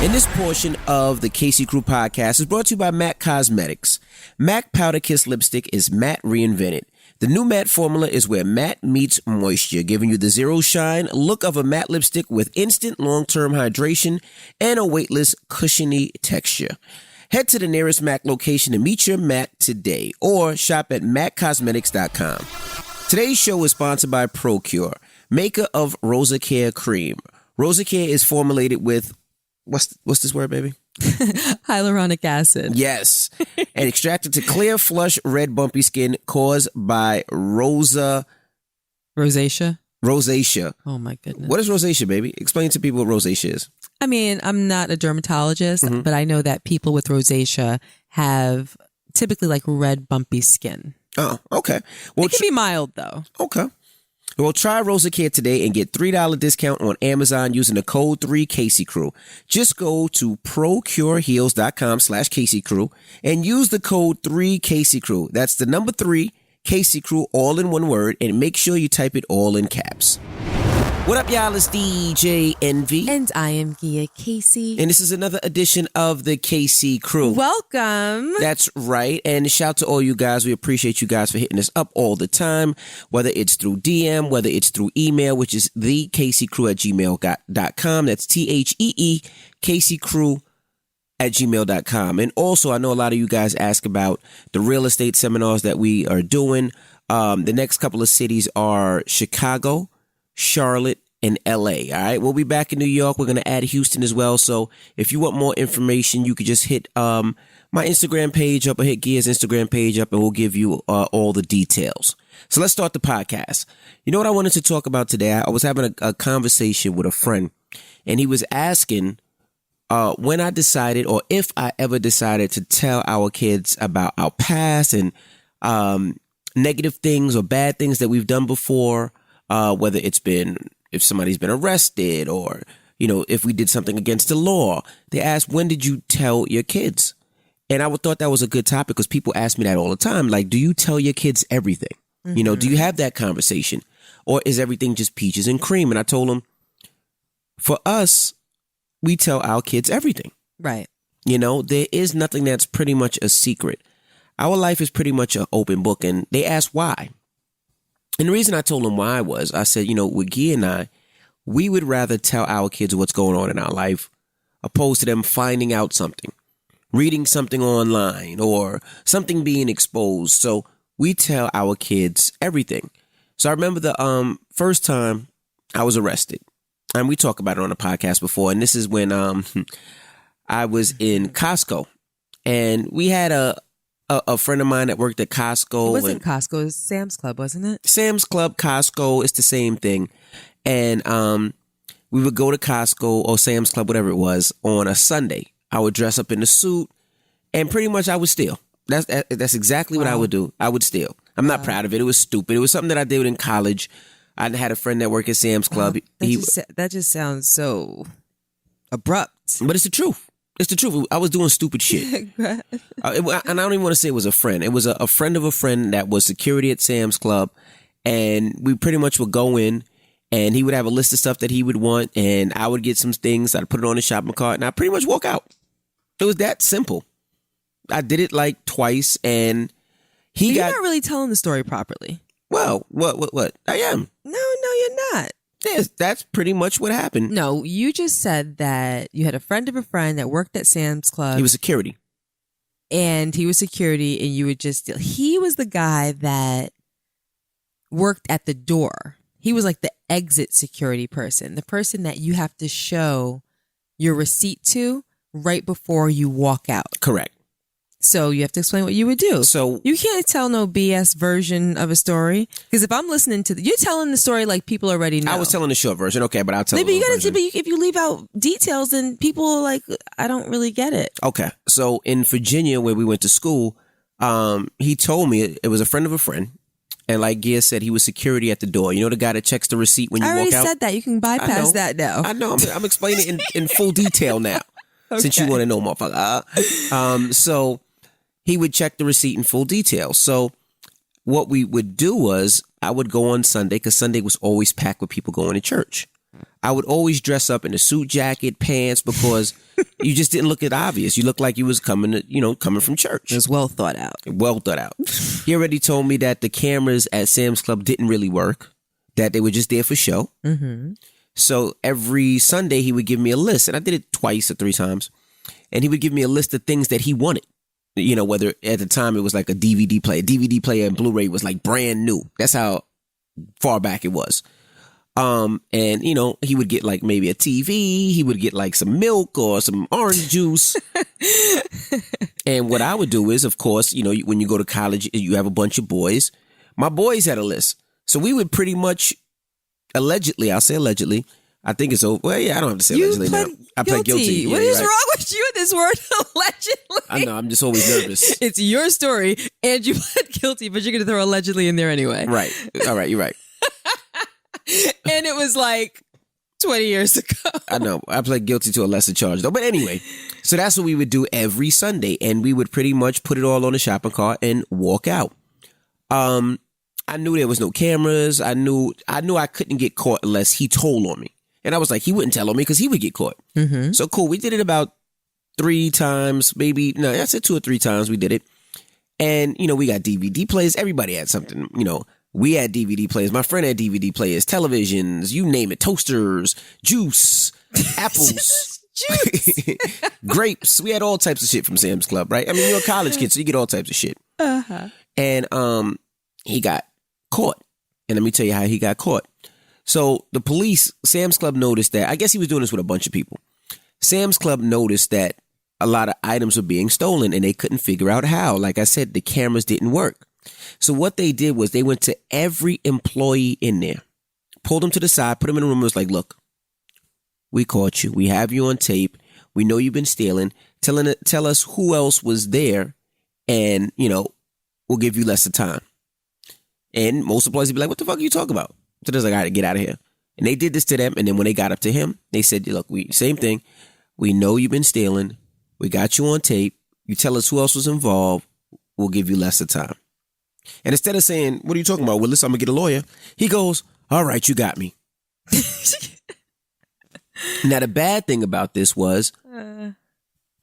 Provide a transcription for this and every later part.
In this portion of the Casey Crew podcast is brought to you by MAC Cosmetics. MAC Powder Kiss Lipstick is matte reinvented. The new matte formula is where matte meets moisture, giving you the zero shine look of a matte lipstick with instant long-term hydration and a weightless, cushiony texture. Head to the nearest MAC location to meet your MAC today or shop at maccosmetics.com. Today's show is sponsored by ProCure, maker of Rosa Care Cream. Rosa Care is formulated with what's this word, baby? Hyaluronic acid. Yes. And extracted to clear, flush, red, bumpy skin caused by rosacea. Rosacea. Oh, my goodness. What is rosacea, baby? Explain to people what rosacea is. I mean, I'm not a dermatologist, but I know that people with rosacea have typically like red, bumpy skin. Oh, okay. Well, it can be mild, though. Okay. Well, try Rosa Care today and get $3 discount on Amazon using the code 3CaseyCrew. Just go to procureheals.com/CaseyCrew and use the code 3CaseyCrew. That's the number 3, Casey Crew, all in one word, and make sure you type it all in caps. What up, y'all? It's DJ Envy. And I am Gia Casey. And this is another edition of the Casey Crew. Welcome. That's right. And shout to all you guys. We appreciate you guys for hitting us up all the time, whether it's through DM, whether it's through email, which is thecaseycrew@gmail.com. That's THEE, CaseyCrew@gmail.com. And also, I know a lot of you guys ask about the real estate seminars that we are doing. The next couple of cities are Chicago, Charlotte, and LA. All right. We'll be back in New York. We're going to add Houston as well. So if you want more information, you could just hit my Instagram page up or hit Gia's Instagram page up and we'll give you all the details. So let's start the podcast. You know what I wanted to talk about today? I was having a conversation with a friend and he was asking when I decided or if I ever decided to tell our kids about our past and negative things or bad things that we've done before. Whether it's been, if somebody's been arrested or, you know, if we did something against the law. They asked, when did you tell your kids? And I thought that was a good topic because people ask me that all the time. Like, do you tell your kids everything? Mm-hmm. You know, do you have that conversation? Or is everything just peaches and cream? And I told them, for us, we tell our kids everything. Right. You know, there is nothing that's pretty much a secret. Our life is pretty much an open book. And they asked why. And the reason I told them why was, I said, you know, with Gia and I, we would rather tell our kids what's going on in our life opposed to them finding out something, reading something online or something being exposed. So we tell our kids everything. So I remember the first time I was arrested, and we talked about it on the podcast before. And this is when I was in Costco and we had a friend of mine that worked at Costco. It wasn't Costco, it was Sam's Club, wasn't it? Sam's Club, Costco, it's the same thing. And we would go to Costco or Sam's Club, whatever it was, on a Sunday. I would dress up in a suit and pretty much I would steal. That's exactly what I would do. I would steal. I'm not proud of it. It was stupid. It was something that I did in college. I had a friend that worked at Sam's Club. That just sounds so abrupt. But it's the truth. It's the truth. I was doing stupid shit. And I don't even want to say it was a friend. It was a friend of a friend that was security at Sam's Club. And we pretty much would go in and he would have a list of stuff that he would want. And I would get some things. I'd put it on the shopping cart and I pretty much walk out. It was that simple. I did it like twice and You're not really telling the story properly. Well, what? I am. No, you're not. Yes, that's pretty much what happened. No, you just said that you had a friend of a friend that worked at Sam's Club. He was security. And he was security and you would just steal. He was the guy that worked at the door. He was like the exit security person, the person that you have to show your receipt to right before you walk out. Correct. So you have to explain what you would do. So you can't tell no BS version of a story. Because if I'm listening to you're telling the story like people already know. I was telling the short version. Okay, but I'll tell Maybe the you gotta version. But if you leave out details, then people are like, I don't really get it. Okay. So in Virginia, where we went to school, he told me it was a friend of a friend. And like Gia said, he was security at the door. You know the guy that checks the receipt when you walk out? I already said that. You can bypass that now. I know. I'm explaining it in full detail now. Okay. Since you want to know, motherfucker. So he would check the receipt in full detail. So what we would do was I would go on Sunday because Sunday was always packed with people going to church. I would always dress up in a suit jacket, pants, because You just didn't look it obvious. You looked like you was coming from church. It was well thought out. Well thought out. He already told me that the cameras at Sam's Club didn't really work, that they were just there for show. Mm-hmm. So every Sunday he would give me a list, and I did it twice or three times, and he would give me a list of things that he wanted. Whether at the time it was like a DVD player. DVD player and Blu-ray was like brand new. That's how far back it was. And he would get like maybe a TV, he would get like some milk or some orange juice. And what I would do is, of course, when you go to college, you have a bunch of boys. My boys had a list. So we would pretty much I'll say allegedly. I think it's over. Well, yeah, I don't have to say allegedly now. I pled guilty. Yeah, what is wrong with you in this word, allegedly? I know, I'm just always nervous. It's your story, and you pled guilty, but you're going to throw allegedly in there anyway. Right. All right, you're right. And it was like 20 years ago. I know. I pled guilty to a lesser charge, though. But anyway, so that's what we would do every Sunday, and we would pretty much put it all on the shopping cart and walk out. I knew there was no cameras. I knew I couldn't get caught unless he told on me. And I was like, he wouldn't tell on me because he would get caught. Mm-hmm. So cool. We did it about 3 times, maybe. No, I said 2 or 3 times we did it. And, we got DVD players. Everybody had something, We had DVD players. My friend had DVD players, televisions, you name it, toasters, juice, apples, juice, grapes. We had all types of shit from Sam's Club, right? I mean, you're a college kid, so you get all types of shit. Uh-huh. And he got caught. And let me tell you how he got caught. So the police, Sam's Club noticed that, I guess he was doing this with a bunch of people. Sam's Club noticed that a lot of items were being stolen and they couldn't figure out how. Like I said, the cameras didn't work. So what they did was they went to every employee in there, pulled them to the side, put them in a room and was like, look, we caught you. We have you on tape. We know you've been stealing. Tell us who else was there and, we'll give you less of time. And most employees would be like, what the fuck are you talking about? So they're like, all right, get out of here. And they did this to them. And then when they got up to him, they said, look, same thing. We know you've been stealing. We got you on tape. You tell us who else was involved. We'll give you less of time. And instead of saying, what are you talking about, Willis? I'm going to get a lawyer. He goes, all right, you got me. Now, the bad thing about this was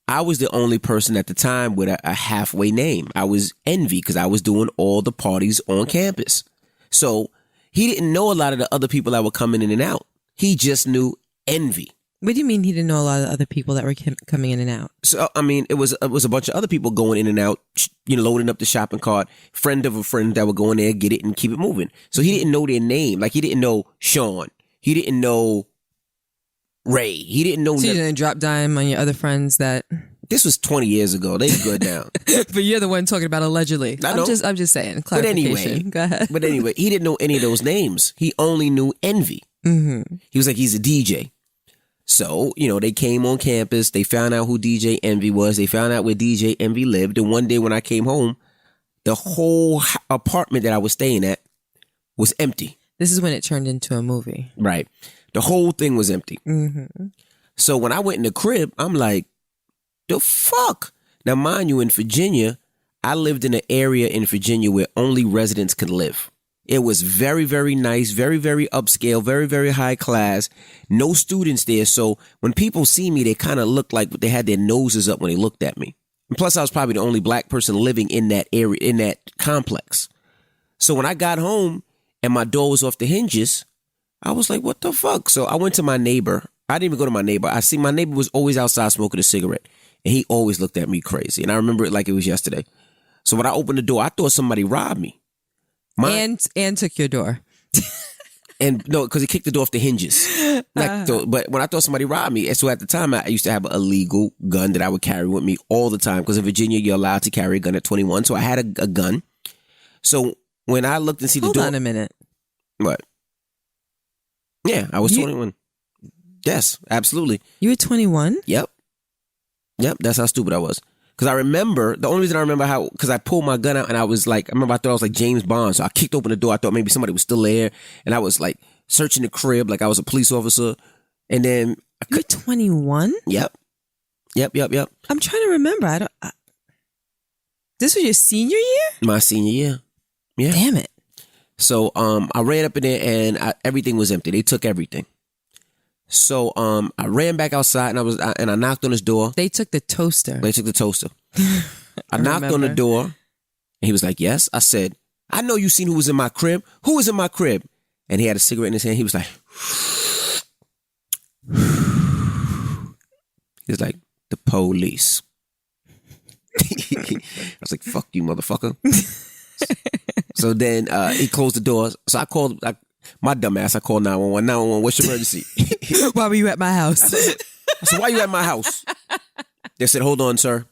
I was the only person at the time with a halfway name. I was Envy because I was doing all the parties on campus. So he didn't know a lot of the other people that were coming in and out. He just knew Envy. What do you mean he didn't know a lot of other people that were coming in and out? So, I mean, it was a bunch of other people going in and out, loading up the shopping cart, friend of a friend that would go in there, get it, and keep it moving. So he didn't know their name. Like, he didn't know Sean. He didn't know Ray. He didn't know... So you didn't drop dime on your other friends that... This was 20 years ago. They good now. But you're the one talking about allegedly. I know. I'm just saying. Clarification. But anyway, go ahead. But anyway, he didn't know any of those names. He only knew Envy. Mm-hmm. He was like, he's a DJ. So, they came on campus. They found out who DJ Envy was. They found out where DJ Envy lived. And one day when I came home, the whole apartment that I was staying at was empty. This is when it turned into a movie. Right. The whole thing was empty. Mm-hmm. So when I went in the crib, I'm like, the fuck? Now, mind you, in Virginia, I lived in an area in Virginia where only residents could live. It was very, very nice, very, very upscale, very, very high class. No students there. So when people see me, they kind of look like they had their noses up when they looked at me. And plus, I was probably the only black person living in that area, in that complex. So when I got home and my door was off the hinges, I was like, what the fuck? So I went to my neighbor. I didn't even go to my neighbor. I see my neighbor was always outside smoking a cigarette. And he always looked at me crazy. And I remember it like it was yesterday. So when I opened the door, I thought somebody robbed me. And took your door. And no, because he kicked the door off the hinges. But when I thought somebody robbed me, so at the time I used to have a legal gun that I would carry with me all the time. Because in Virginia, you're allowed to carry a gun at 21. So I had a gun. So when I looked and see the door. Hold on a minute. What? Yeah, I was 21. Yes, absolutely. You were 21? Yep, that's how stupid I was. Because I remember, the only reason I remember how, because I pulled my gun out and I was like, I remember I thought I was like James Bond. So I kicked open the door. I thought maybe somebody was still there. And I was like searching the crib like I was a police officer. And then. You're 21? Yep. I'm trying to remember. This was your senior year? My senior year. Yeah. Damn it. So I ran up in there and everything was empty. They took everything. So I ran back outside and I knocked on his door. They took the toaster. They took the toaster. I knocked on the door and he was like, yes. I said, I know you seen who was in my crib. Who was in my crib? And he had a cigarette in his hand. He was like, the police. I was like, fuck you, motherfucker. So then he closed the door. So I called, my dumb ass, I called 911. 911, what's your emergency? Why were you at my house? I said, why you at my house? They said, hold on, sir.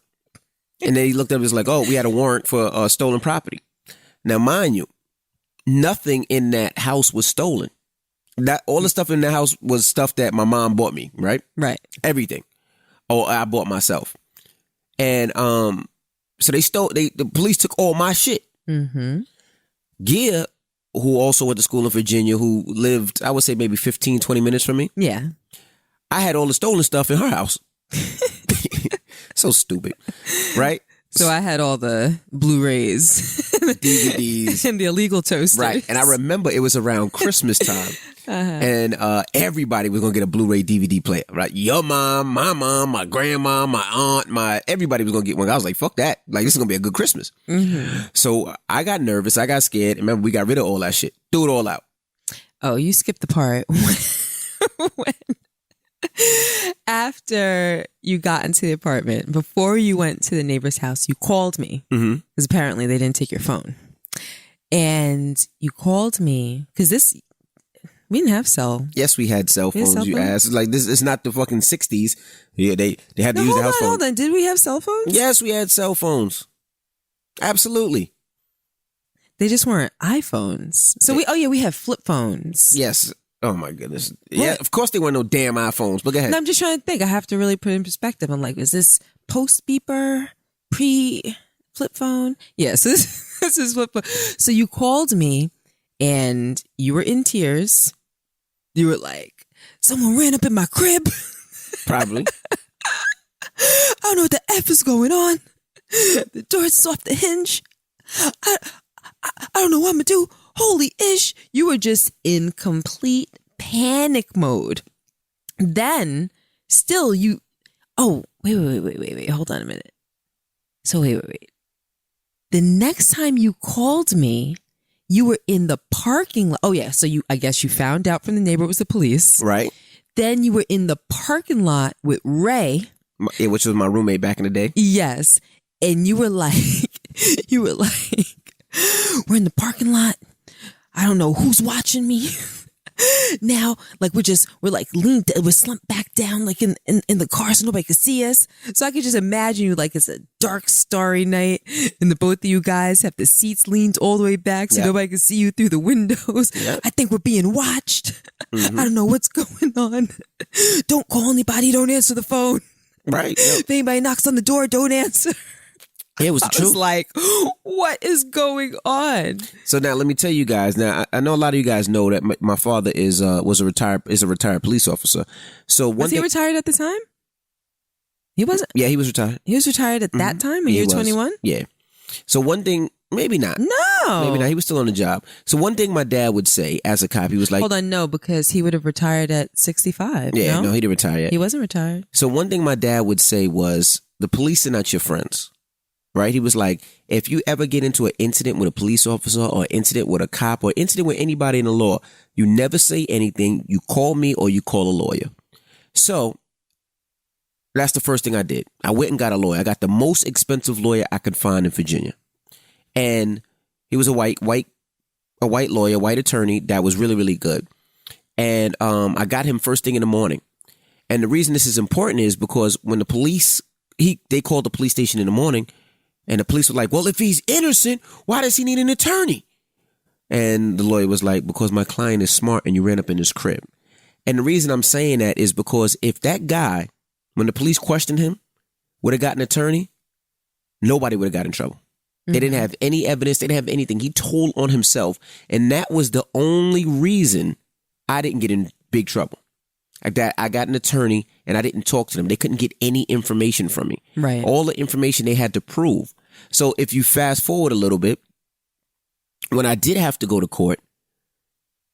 And then he looked up and was like, oh, we had a warrant for stolen property. Now, mind you, nothing in that house was stolen. All the stuff in the house was stuff that my mom bought me, right? Right. Everything. Or I bought myself. And so the police took all my shit. Mm-hmm. Gia, who also went to school in Virginia, who lived, I would say maybe 15, 20 minutes from me. Yeah. I had all the stolen stuff in her house. So stupid, right? So I had all the Blu-rays, DVDs, and the illegal toasters. Right. And I remember it was around Christmas time. And everybody was going to get a Blu-ray DVD player, right? Your mom, my grandma, my aunt, everybody was going to get one. I was like, fuck that. Like, this is going to be a good Christmas. Mm-hmm. So I got nervous. I got scared. Remember, we got rid of all that shit. Threw it all out. Oh, you skipped the part when after you got into the apartment, before you went to the neighbor's house, you called me because apparently they didn't take your phone. And you called me because we didn't have cell. Yes, we had cell phones, you ass. It's like this. It's not the fucking 60s. Yeah, they had to use the house phone. Hold on. Did we have cell phones? Yes, we had cell phones. Absolutely. They just weren't iPhones. So we had flip phones. Yes. Oh my goodness. Yeah, of course they weren't no damn iPhones. But go ahead. No, I'm just trying to think. I have to really put it in perspective. I'm like, is this post beeper, pre flip phone? Yes, this is flip phone. So you called me and you were in tears. You were like, someone ran up in my crib. Probably. I don't know what the F is going on. The door's off the hinge. I don't know what I'm going to do. Holy ish. You were just in complete panic mode. Then, still you... Oh, wait. Hold on a minute. So wait. The next time you called me, you were in the parking lot. Oh, yeah. So I guess you found out from the neighbor it was the police. Right. Then you were in the parking lot with Ray. Which was my roommate back in the day. Yes. And you were like, we're in the parking lot. I don't know who's watching me. Now, like we're leaned, we're slumped back down like in the car so nobody could see us. So I could just imagine you like it's a dark, starry night and the both of you guys have the seats leaned all the way back so nobody can see you through the windows. Yep. I think we're being watched. Mm-hmm. I don't know what's going on. Don't call anybody. Don't answer the phone. Right. Yep. If anybody knocks on the door, don't answer. It was the truth. I was like, what is going on? So now let me tell you guys. Now I know a lot of you guys know that my father is a retired police officer. So was he retired at the time? He wasn't. Yeah, he was retired. He was retired at that time when you were 21. Yeah. So one thing, maybe not. No, maybe not. He was still on the job. So one thing my dad would say as a cop, he was like, "Hold on, no, because he would have retired at 65." Yeah, no, he didn't retire yet. He wasn't retired. So one thing my dad would say was, "The police are not your friends." Right? He was like, if you ever get into an incident with a police officer or an incident with a cop or incident with anybody in the law, you never say anything. You call me or you call a lawyer. So that's the first thing I did. I went and got a lawyer. I got the most expensive lawyer I could find in Virginia. And he was a white lawyer, white attorney that was really, really good. And I got him first thing in the morning. And the reason this is important is because when the police, they called the police station in the morning, and the police were like, well, if he's innocent, why does he need an attorney? And the lawyer was like, because my client is smart and you ran up in his crib. And the reason I'm saying that is because if that guy, when the police questioned him, would have got an attorney, nobody would have got in trouble. Mm-hmm. They didn't have any evidence. They didn't have anything. He told on himself. And that was the only reason I didn't get in big trouble. I got an attorney and I didn't talk to them. They couldn't get any information from me. Right. All the information they had to prove. So if you fast forward a little bit, when I did have to go to court,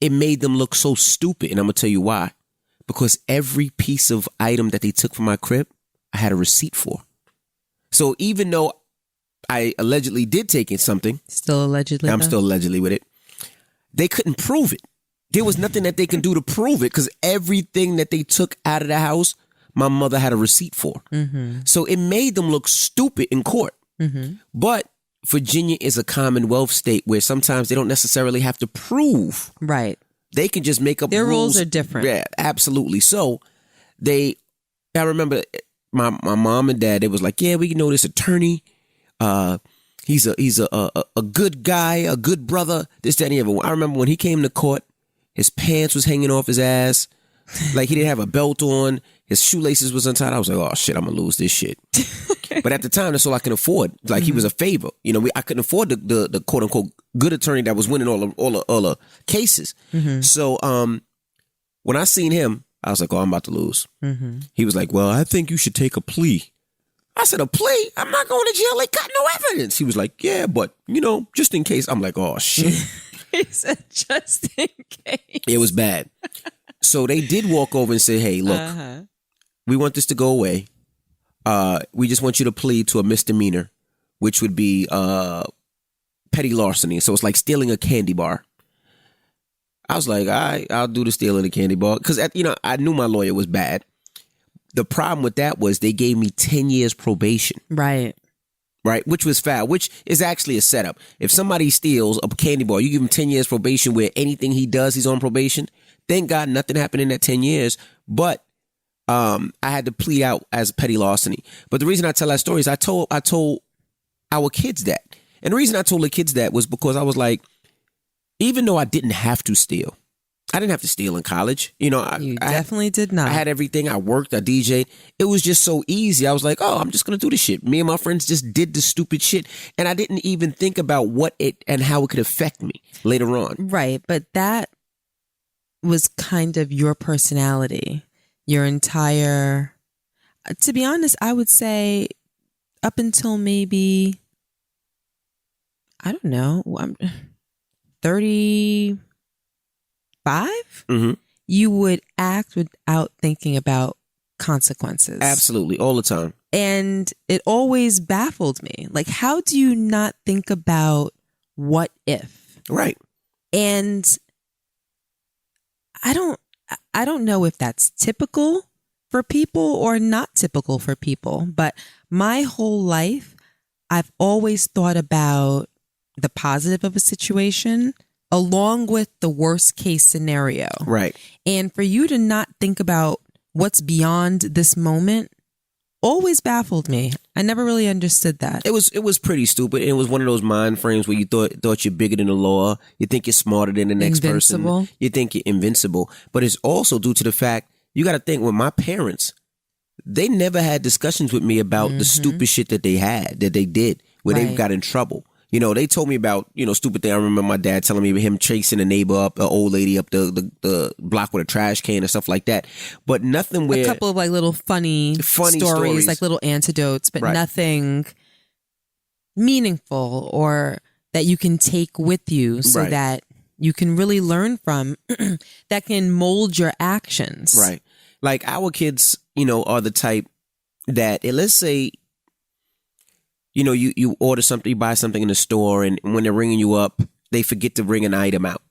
it made them look so stupid. And I'm going to tell you why. Because every piece of item that they took from my crib, I had a receipt for. So even though I allegedly did take in something, Still allegedly. I'm still allegedly with it, they couldn't prove it. There was nothing that they can do to prove it because everything that they took out of the house, my mother had a receipt for. So it made them look stupid in court. But Virginia is a commonwealth state where sometimes they don't necessarily have to prove. Right. They can just make up Their rules. rules are different. Yeah, absolutely. So I remember my mom and dad, they was like, yeah, we know this attorney. He's a good guy, a good brother, this, that, and the other. I remember when he came to court, his pants was hanging off his ass. Like he didn't have a belt on. His shoelaces was untied. I was like, oh shit, I'm gonna lose this shit. But at the time, that's all I can afford. Like he was a favor. I couldn't afford the quote unquote good attorney that was winning all the cases. So when I seen him, I was like, oh, I'm about to lose. He was like, well, I think you should take a plea. I said, a plea? I'm not going to jail. They got no evidence. He was like, yeah, but just in case. I'm like, oh shit. He said, just in case. It was bad. So they did walk over and say, hey, look, we want this to go away. We just want you to plead to a misdemeanor, which would be petty larceny. So it's like stealing a candy bar. I was like, all right, I'll do the stealing a candy bar. Because, I knew my lawyer was bad. The problem with that was they gave me 10 years probation. Right. Right, which was foul, which is actually a setup. If somebody steals a candy bar, you give him 10 years probation where anything he does, he's on probation. Thank God nothing happened in that 10 years. But I had to plead out as petty larceny. But the reason I tell that story is I told our kids that. And the reason I told the kids that was because I was like, even though I didn't have to steal, I didn't have to steal in college. You definitely did not. I had everything. I worked. I DJ'd. It was just so easy. I was like, oh, I'm just going to do this shit. Me and my friends just did the stupid shit. And I didn't even think about what it and how it could affect me later on. Right. But that was kind of your personality. Your entire, to be honest, I would say up until maybe, I don't know, I'm 35, you would act without thinking about consequences. Absolutely. All the time. And it always baffled me. Like, how do you not think about what if? Right. And I don't know if that's typical for people or not typical for people, but my whole life, I've always thought about the positive of a situation along with the worst case scenario. Right. And for you to not think about what's beyond this moment always baffled me. I never really understood that. It was pretty stupid. It was one of those mind frames where you thought you're bigger than the law. You think you're smarter than the next person. You think you're invincible. But it's also due to the fact, you got to think, with my parents, they never had discussions with me about the stupid shit that they did, where they got in trouble. They told me about, stupid thing. I remember my dad telling me him chasing a neighbor up, an old lady up the block with a trash can and stuff like that. But nothing where... A couple of like little funny stories, like little anecdotes, but nothing meaningful or that you can take with you so that you can really learn from that can mold your actions. Right. Like our kids, are the type that, let's say, you order something, you buy something in the store, and when they're ringing you up, they forget to ring an item out.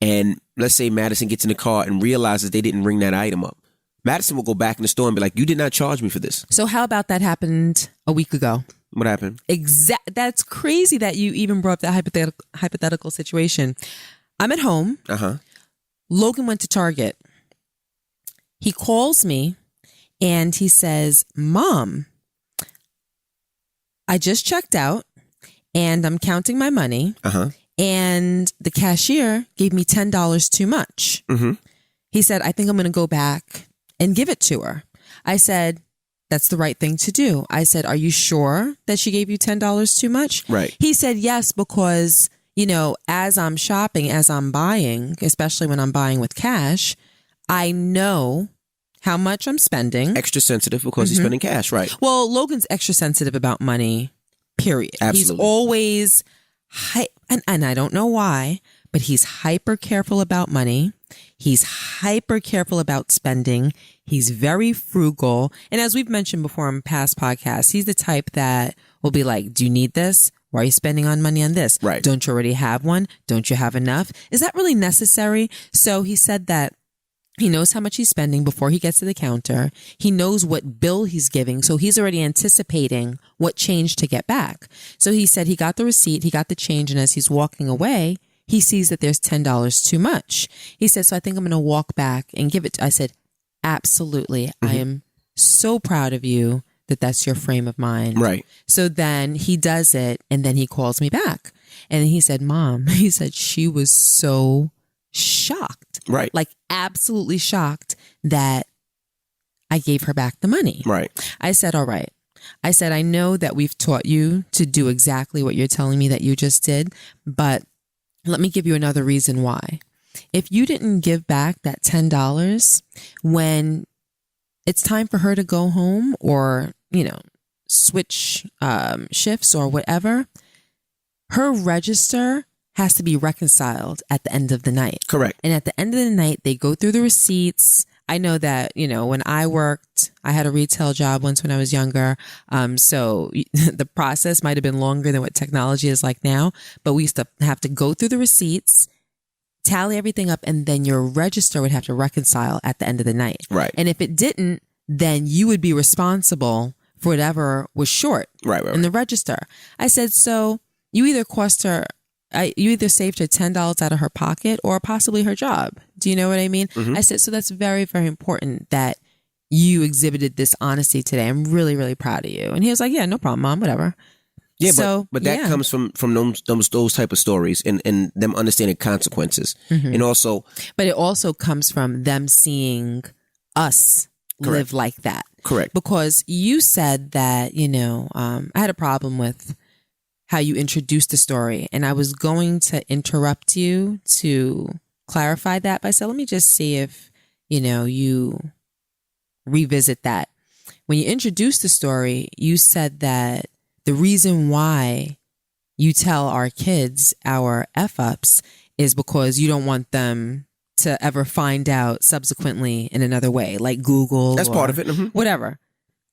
And let's say Madison gets in the car and realizes they didn't ring that item up. Madison will go back in the store and be like, you did not charge me for this. So how about that happened a week ago? What happened? That's crazy that you even brought up that hypothetical situation. I'm at home. Logan went to Target. He calls me and he says, Mom, I just checked out and I'm counting my money and the cashier gave me $10 too much. He said, I think I'm going to go back and give it to her. I said, that's the right thing to do. I said, are you sure that she gave you $10 too much? Right. He said, yes, because, as I'm shopping, as I'm buying, especially when I'm buying with cash, I know how much I'm spending. Extra sensitive because he's spending cash, right? Well, Logan's extra sensitive about money, period. Absolutely. He's always, and I don't know why, but he's hyper careful about money. He's hyper careful about spending. He's very frugal. And as we've mentioned before in past podcasts, he's the type that will be like, do you need this? Why are you spending on money on this? Right. Don't you already have one? Don't you have enough? Is that really necessary? So he said that he knows how much he's spending before he gets to the counter. He knows what bill he's giving. So he's already anticipating what change to get back. So he said he got the receipt, he got the change. And as he's walking away, he sees that there's $10 too much. He said, so I think I'm going to walk back and give it. I said, absolutely. I am so proud of you that that's your frame of mind. Right. So then he does it and then he calls me back. And he said, Mom, he said she was so shocked. Right. Like absolutely shocked that I gave her back the money. Right. I said, all right. I said, I know that we've taught you to do exactly what you're telling me that you just did, but let me give you another reason why. If you didn't give back that $10 when it's time for her to go home or, switch shifts or whatever, her register has to be reconciled at the end of the night. Correct. And at the end of the night, they go through the receipts. I know that, when I worked, I had a retail job once when I was younger. So the process might have been longer than what technology is like now, but we used to have to go through the receipts, tally everything up, and then your register would have to reconcile at the end of the night. Right. And if it didn't, then you would be responsible for whatever was short in the register. I said, so you either you either saved her $10 out of her pocket or possibly her job. Do you know what I mean? I said, so that's very, very important that you exhibited this honesty today. I'm really, really proud of you. And he was like, yeah, no problem, Mom, whatever. Yeah, so, but that comes from those type of stories and them understanding consequences. And also. But it also comes from them seeing us live like that. Correct. Because you said that, I had a problem with how you introduced the story. And I was going to interrupt you to clarify that. But I said, let me just see if, you revisit that. When you introduced the story, you said that the reason why you tell our kids our F-ups is because you don't want them to ever find out subsequently in another way, like Google. That's part of it. Whatever.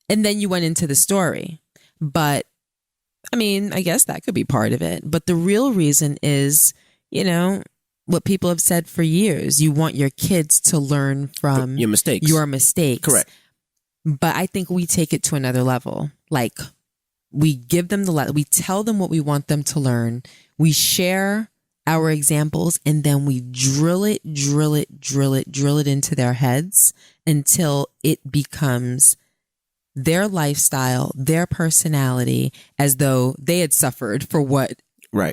And then you went into the story. But I mean, I guess that could be part of it. But the real reason is, what people have said for years. You want your kids to learn from your mistakes. Correct. But I think we take it to another level. Like we give them we tell them what we want them to learn. We share our examples and then we drill it into their heads until it becomes their lifestyle, their personality, as though they had suffered for what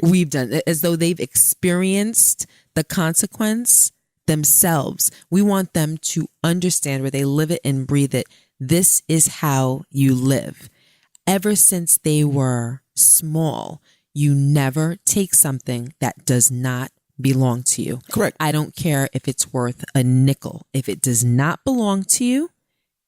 we've done, as though they've experienced the consequence themselves. We want them to understand where they live it and breathe it. This is how you live. Ever since they were small, you never take something that does not belong to you. Correct. I don't care if it's worth a nickel. If it does not belong to you,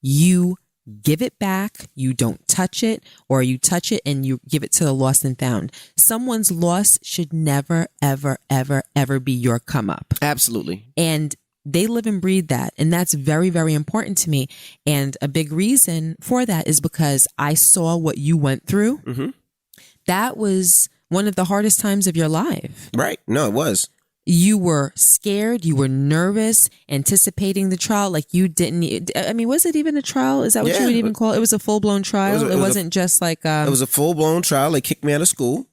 you give it back. You don't touch it, or you touch it and you give it to the lost and found. Someone's loss should never, ever, ever, ever be your come up. Absolutely. And they live and breathe that. And that's very, very important to me. And a big reason for that is because I saw what you went through. That was one of the hardest times of your life. Right. No, it was. You were scared. You were nervous, anticipating the trial. Like you didn't. I mean, was it even a trial? Is that what you would even call it? It was a full blown trial. It wasn't just like. It was a full blown trial. They kicked me out of school.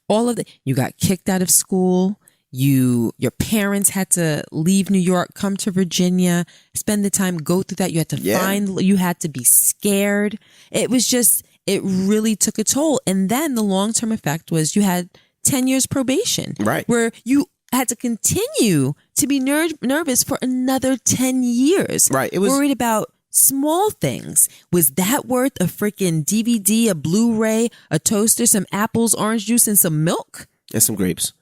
All of you got kicked out of school. Your parents had to leave New York, come to Virginia, spend the time, go through that. You had to you had to be scared. It was just, it really took a toll. And then the long-term effect was you had 10 years probation. Right. Where you had to continue to be nervous for another 10 years. Right. It was worried about small things. Was that worth a freaking DVD, a Blu-ray, a toaster, some apples, orange juice, and some milk? And some grapes.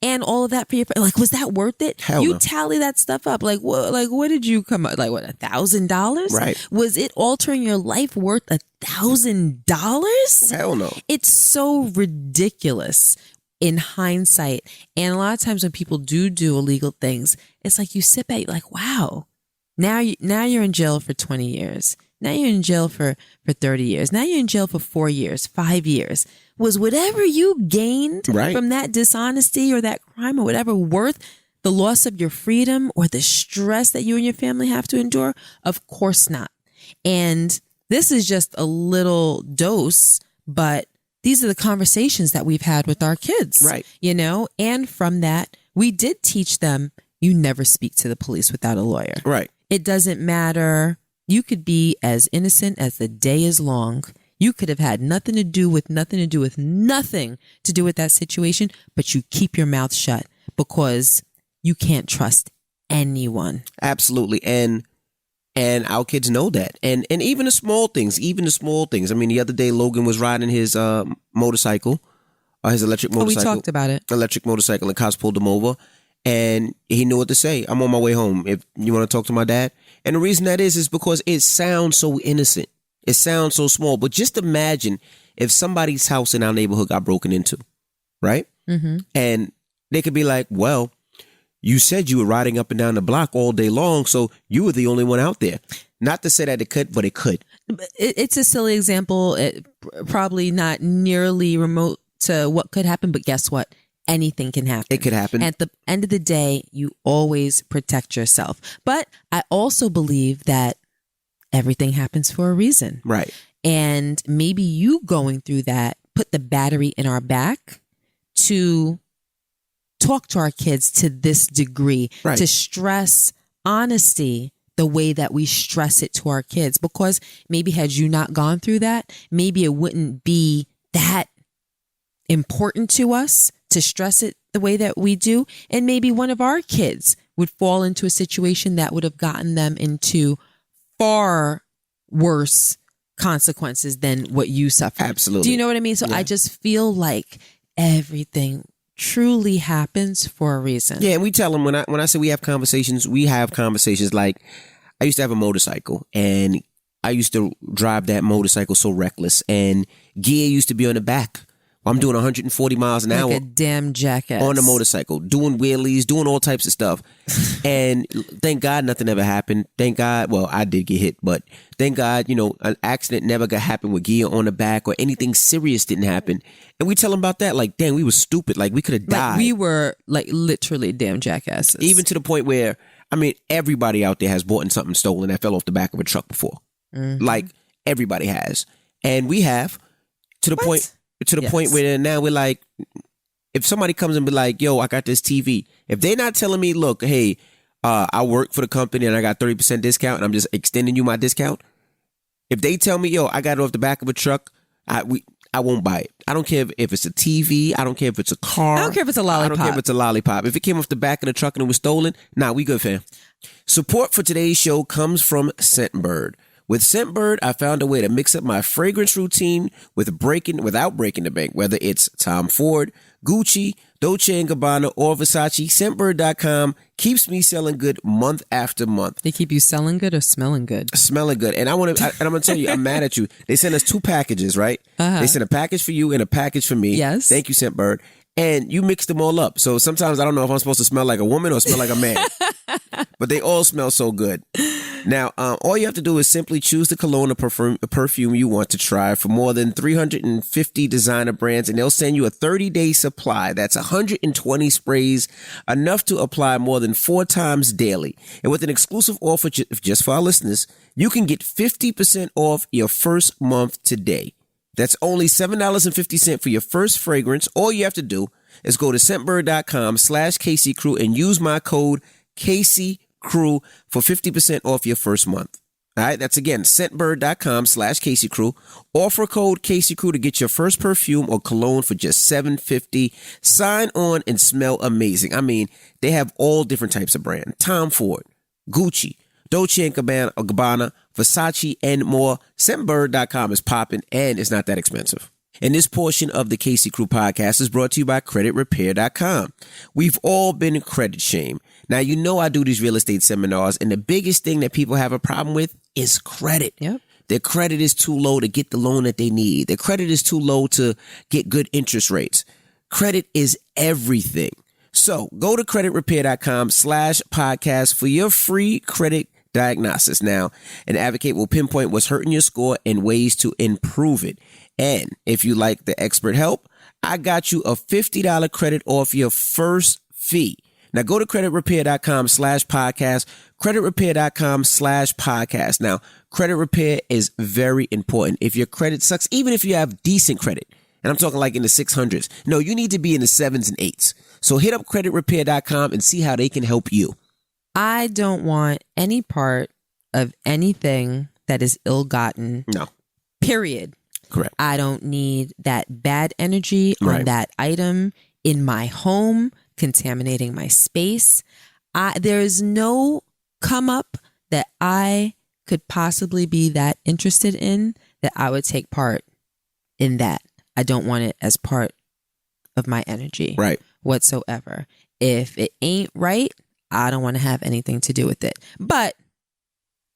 And all of that for your, like, was that worth it? Hell you no. Tally that stuff up. Like, what did you come up? Like, what, $1,000? Right. Was it altering your life worth $1,000? Hell no. It's so ridiculous in hindsight. And a lot of times when people do illegal things, it's like you sit back, you're like, wow, now you're in jail for 20 years. Now you're in jail for 30 years. Now you're in jail for 4 years, 5 years. Was whatever you gained from that dishonesty or that crime or whatever worth the loss of your freedom or the stress that you and your family have to endure? Of course not. And this is just a little dose, but these are the conversations that we've had with our kids, right? And from that, we did teach them, you never speak to the police without a lawyer. Right. It doesn't matter. You could be as innocent as the day is long. You could have had nothing to do with that situation, but you keep your mouth shut because you can't trust anyone. Absolutely. And our kids know that. And even the small things. I mean, the other day, Logan was riding his motorcycle, his electric motorcycle. We talked about it. Electric motorcycle, and cops pulled him over. And he knew what to say. I'm on my way home. If you want to talk to my dad. And the reason that is because it sounds so innocent. It sounds so small. But just imagine if somebody's house in our neighborhood got broken into, right? Mm-hmm. And they could be like, well, you said you were riding up and down the block all day long, so you were the only one out there. Not to say that it could, but it could. It's a silly example. Probably not nearly remote to what could happen, but guess what? Anything can happen. It could happen. At the end of the day, you always protect yourself. But I also believe that everything happens for a reason. Right. And maybe you going through that put the battery in our back to talk to our kids to this degree, to stress honesty the way that we stress it to our kids. Because maybe had you not gone through that, maybe it wouldn't be that important to us to stress it the way that we do. And maybe one of our kids would fall into a situation that would have gotten them into far worse consequences than what you suffered. Absolutely. Do you know what I mean? So I just feel like everything truly happens for a reason. Yeah, and we tell them when I say we have conversations like I used to have a motorcycle and I used to drive that motorcycle so reckless, and Gia used to be on the back. I'm doing 140 miles an hour. Like a damn jackass. On a motorcycle, doing wheelies, doing all types of stuff. And thank God nothing ever happened. Thank God, well, I did get hit, but thank God, an accident never got happened with Gia on the back or anything serious didn't happen. And we tell them about that, like, damn, we were stupid. Like, we could have died. Like, we were, like, literally damn jackasses. Even to the point where, I mean, everybody out there has bought something stolen that fell off the back of a truck before. Mm-hmm. Like, everybody has. And we have, to the point where now we're like, if somebody comes and be like, yo, I got this TV. If they're not telling me, look, hey, I work for the company and I got 30% discount and I'm just extending you my discount. If they tell me, yo, I got it off the back of a truck, I won't buy it. I don't care if it's a TV. I don't care if it's a car. I don't care if it's a lollipop. I don't care if it's a lollipop. If it came off the back of the truck and it was stolen, we good, fam. Support for today's show comes from Scentbird. With Scentbird, I found a way to mix up my fragrance routine without breaking the bank. Whether it's Tom Ford, Gucci, Dolce & Gabbana, or Versace, Scentbird.com keeps me selling good month after month. They keep you selling good or smelling good? Smelling good. And I'm going to tell you, I'm mad at you. They sent us 2 packages, right? Uh-huh. They sent a package for you and a package for me. Yes. Thank you, Scentbird. And you mixed them all up. So sometimes I don't know if I'm supposed to smell like a woman or smell like a man. But they all smell so good. Now, all you have to do is simply choose the cologne or perfume you want to try for more than 350 designer brands, and they'll send you a 30-day supply. That's 120 sprays, enough to apply more than 4 times daily. And with an exclusive offer just for our listeners, you can get 50% off your first month today. That's only $7.50 for your first fragrance. All you have to do is go to Scentbird.com/KCCrew and use my code KCCrew for 50% off your first month. All right, that's again, Scentbird.com/KCCrew. Offer code KCCrew to get your first perfume or cologne for just $7.50. Sign on and smell amazing. I mean, they have all different types of brands. Tom Ford, Gucci, Dolce & Gabbana, Versace, and more. Scentbird.com is popping, and it's not that expensive. And this portion of the KC Crew podcast is brought to you by CreditRepair.com. We've all been credit shamed. Now, I do these real estate seminars, and the biggest thing that people have a problem with is credit. Yep. Their credit is too low to get the loan that they need. Their credit is too low to get good interest rates. Credit is everything. So go to creditrepair.com/podcast for your free credit diagnosis. Now, an advocate will pinpoint what's hurting your score and ways to improve it. And if you like the expert help, I got you a $50 credit off your first fee. Now go to creditrepair.com/podcast, creditrepair.com/podcast. Now, credit repair is very important. If your credit sucks, even if you have decent credit, and I'm talking like in the 600s, no, you need to be in the 7s and 8s. So hit up creditrepair.com and see how they can help you. I don't want any part of anything that is ill-gotten. No. Period. Correct. I don't need that bad energy on that item in my home, contaminating my space. There is no come up that I could possibly be that interested in that I would take part in that. I don't want it as part of my energy whatsoever. If it ain't right, I don't want to have anything to do with it. But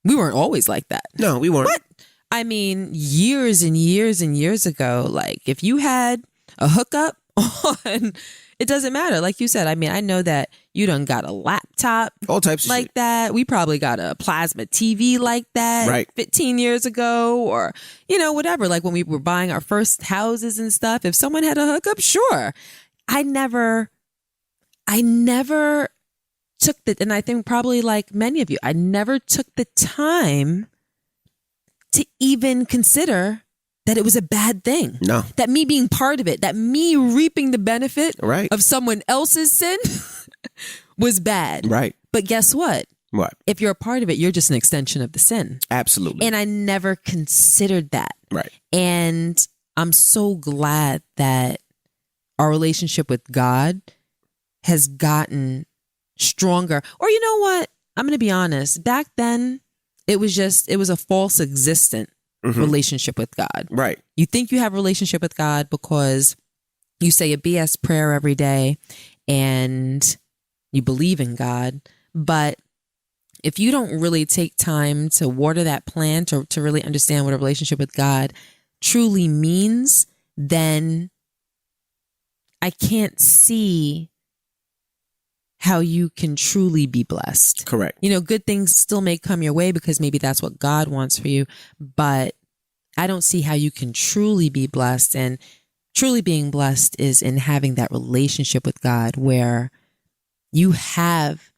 we weren't always like that. No, we weren't. What? I mean, years and years and years ago, like if you had a hookup on, it doesn't matter. Like you said, I mean, I know that you done got a laptop all types of like shit. that. We probably got a plasma TV like that 15 years ago or, whatever. Like when we were buying our first houses and stuff, if someone had a hookup, sure. I never took and I think probably like many of you, I never took the time to even consider that it was a bad thing. No. That me being part of it, that me reaping the benefit of someone else's sin was bad. Right. But guess what? What? If you're a part of it, you're just an extension of the sin. Absolutely. And I never considered that. Right. And I'm so glad that our relationship with God has gotten stronger. Or you know what? I'm going to be honest. Back then, it was a false existent relationship with God. Right. You think you have a relationship with God because you say a BS prayer every day and you believe in God. But if you don't really take time to water that plant or to really understand what a relationship with God truly means, then I can't see how you can truly be blessed. Correct. Good things still may come your way because maybe that's what God wants for you. But I don't see how you can truly be blessed. And truly being blessed is in having that relationship with God where you have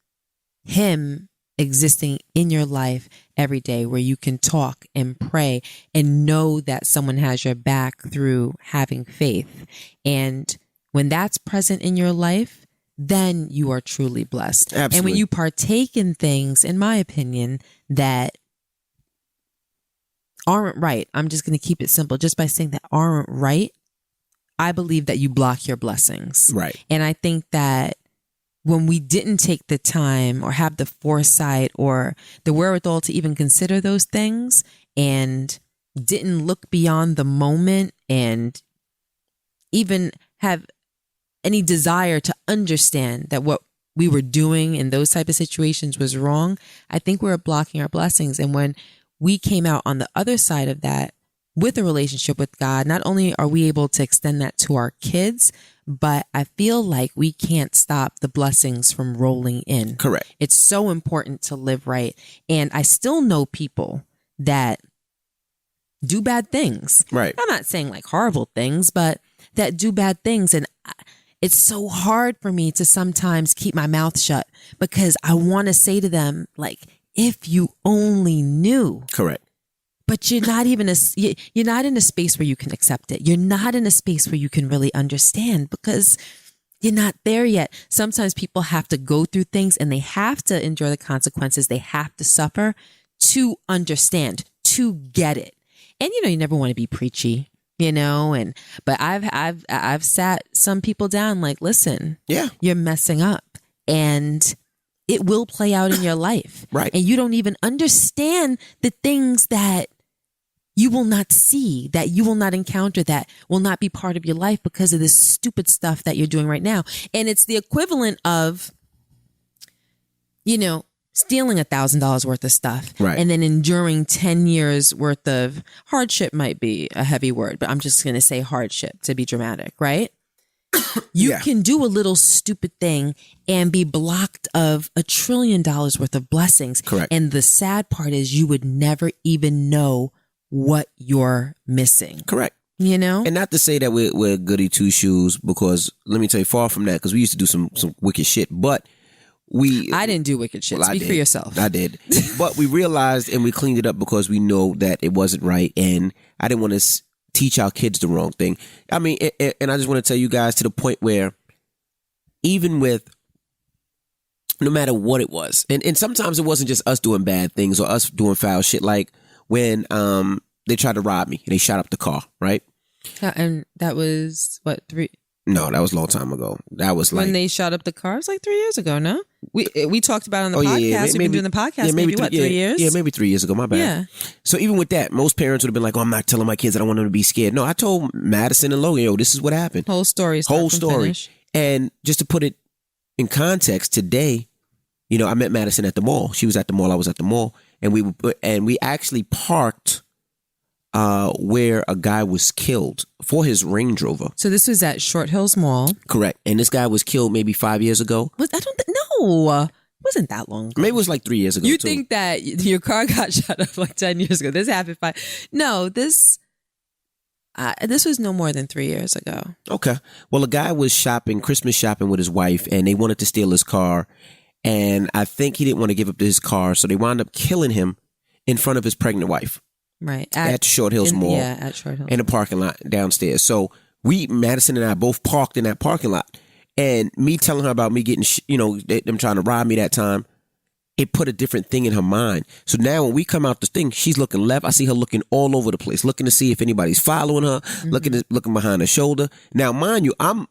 Him existing in your life every day, where you can talk and pray and know that someone has your back through having faith. And when that's present in your life, then you are truly blessed. Absolutely. And when you partake in things, in my opinion, that aren't right, I'm just going to keep it simple. Just by saying that aren't right, I believe that you block your blessings. Right. And I think that when we didn't take the time or have the foresight or the wherewithal to even consider those things and didn't look beyond the moment and even have any desire to understand that what we were doing in those type of situations was wrong, I think we were blocking our blessings. And when we came out on the other side of that with a relationship with God, not only are we able to extend that to our kids, but I feel like we can't stop the blessings from rolling in. Correct. It's so important to live right. And I still know people that do bad things. Right. I'm not saying like horrible things, but that do bad things. And it's so hard for me to sometimes keep my mouth shut because I want to say to them, like, if you only knew. Correct. But you're not even you're not in a space where you can accept it. You're not in a space where you can really understand because you're not there yet. Sometimes people have to go through things and they have to endure the consequences. They have to suffer to understand, to get it. And you never want to be preachy, but I've sat some people down like, listen, you're messing up and it will play out in your life. Right. And you don't even understand the things that you will not see, that you will not encounter, that will not be part of your life because of this stupid stuff that you're doing right now. And it's the equivalent of, stealing $1,000 worth of stuff and then enduring 10 years worth of hardship might be a heavy word, but I'm just going to say hardship to be dramatic, right? You Yeah. can do a little stupid thing and be blocked of $1 trillion worth of blessings. Correct. And the sad part is you would never even know what you're missing. Correct. You know? And not to say that we're goody two shoes, because let me tell you, far from that, because we used to do some wicked shit, but I didn't do wicked shit. Well, Speak for yourself. I did. But we realized and we cleaned it up because we know that it wasn't right. And I didn't want to teach our kids the wrong thing. I mean, and I just want to tell you guys to the point where even with, no matter what it was, and sometimes it wasn't just us doing bad things or us doing foul shit, like when they tried to rob me and they shot up the car, right? And that was, what, 3? No, that was a long time ago. That was like... When they shot up the car? It was like 3 years ago, no? We talked about it on the podcast. Yeah, We've been doing the podcast maybe 3 years? Yeah, maybe 3 years ago. My bad. Yeah. So even with that, most parents would have been like, oh, I'm not telling my kids. I don't want them to be scared. No, I told Madison and Logan, yo, this is what happened. Whole story. Whole story. And just to put it in context, today, you know, I met Madison at the mall. She was at the mall. I was at the mall. And we actually parked where a guy was killed for his Range Rover. So this was at Short Hills Mall. Correct. And this guy was killed maybe 5 years ago. No, it wasn't that long ago. Maybe it was like 3 years ago. You too. think that your car got shut up like 10 years ago? This happened 5. No, this was no more than 3 years ago. Okay. Well, a guy was Christmas shopping with his wife, and they wanted to steal his car. And I think he didn't want to give up his car, so they wound up killing him in front of his pregnant wife. Right. At Short Hills Mall. Yeah, at Short Hills. In the parking lot downstairs. So Madison and I both parked in that parking lot. And me telling her about me getting, them trying to rob me that time, it put a different thing in her mind. So now when we come out the thing, she's looking left. I see her looking all over the place, looking to see if anybody's following her, looking behind her shoulder. Now, mind you, I'm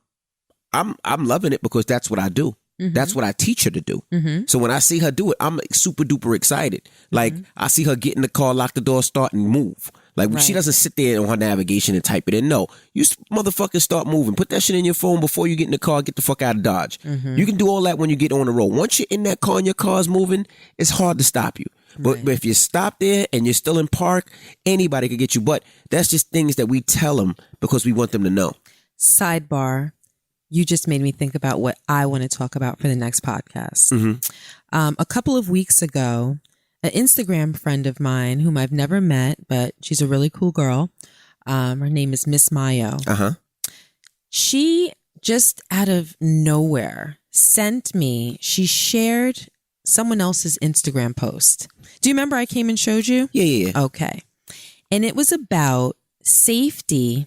loving it because that's what I do. Mm-hmm. That's what I teach her to do. Mm-hmm. So when I see her do it, I'm super duper excited. Like I see her get in the car, lock the door, start and move. Like she doesn't sit there on her navigation and type it in. No, you motherfuckers start moving. Put that shit in your phone before you get in the car. Get the fuck out of Dodge. Mm-hmm. You can do all that when you get on the road. Once you're in that car and your car's moving, it's hard to stop you. But if you stop there and you're still in park, anybody could get you. But that's just things that we tell them because we want them to know. Sidebar. You just made me think about what I want to talk about for the next podcast. Mm-hmm. A couple of weeks ago, an Instagram friend of mine whom I've never met, but she's a really cool girl. Her name is Miss Mayo. Uh-huh. She just out of nowhere she shared someone else's Instagram post. Do you remember I came and showed you? Yeah. Okay. And it was about safety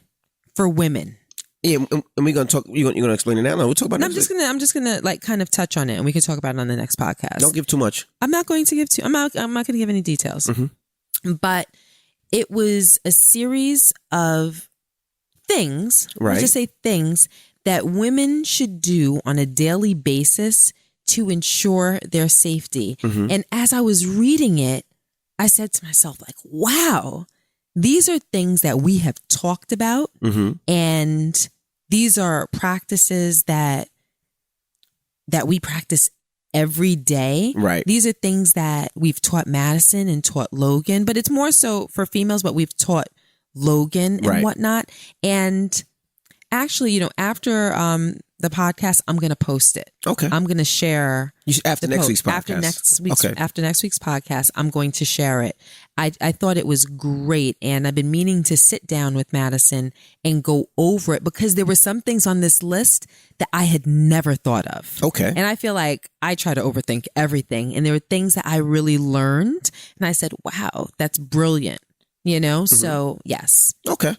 for women. Yeah, and we're gonna talk. You're gonna explain it now. No, we'll talk about. No, I'm just gonna like kind of touch on it, and we can talk about it on the next podcast. Don't give too much. I'm not going to give too. I'm not going to give any details. Mm-hmm. But it was a series of things. Right. Let's just say things that women should do on a daily basis to ensure their safety. Mm-hmm. And as I was reading it, I said to myself, like, "Wow, these are things that we have talked about, and." These are practices that we practice every day. Right. These are things that we've taught Madison and taught Logan, but it's more so for females, but we've taught Logan and whatnot. And actually, after the podcast, I'm going to post it. Okay. I'm going to share after next week's podcast. After next week's podcast, I'm going to share it. I thought it was great, and I've been meaning to sit down with Madison and go over it because there were some things on this list that I had never thought of. Okay. And I feel like I try to overthink everything, and there were things that I really learned, and I said, "Wow, that's brilliant." So yes. Okay.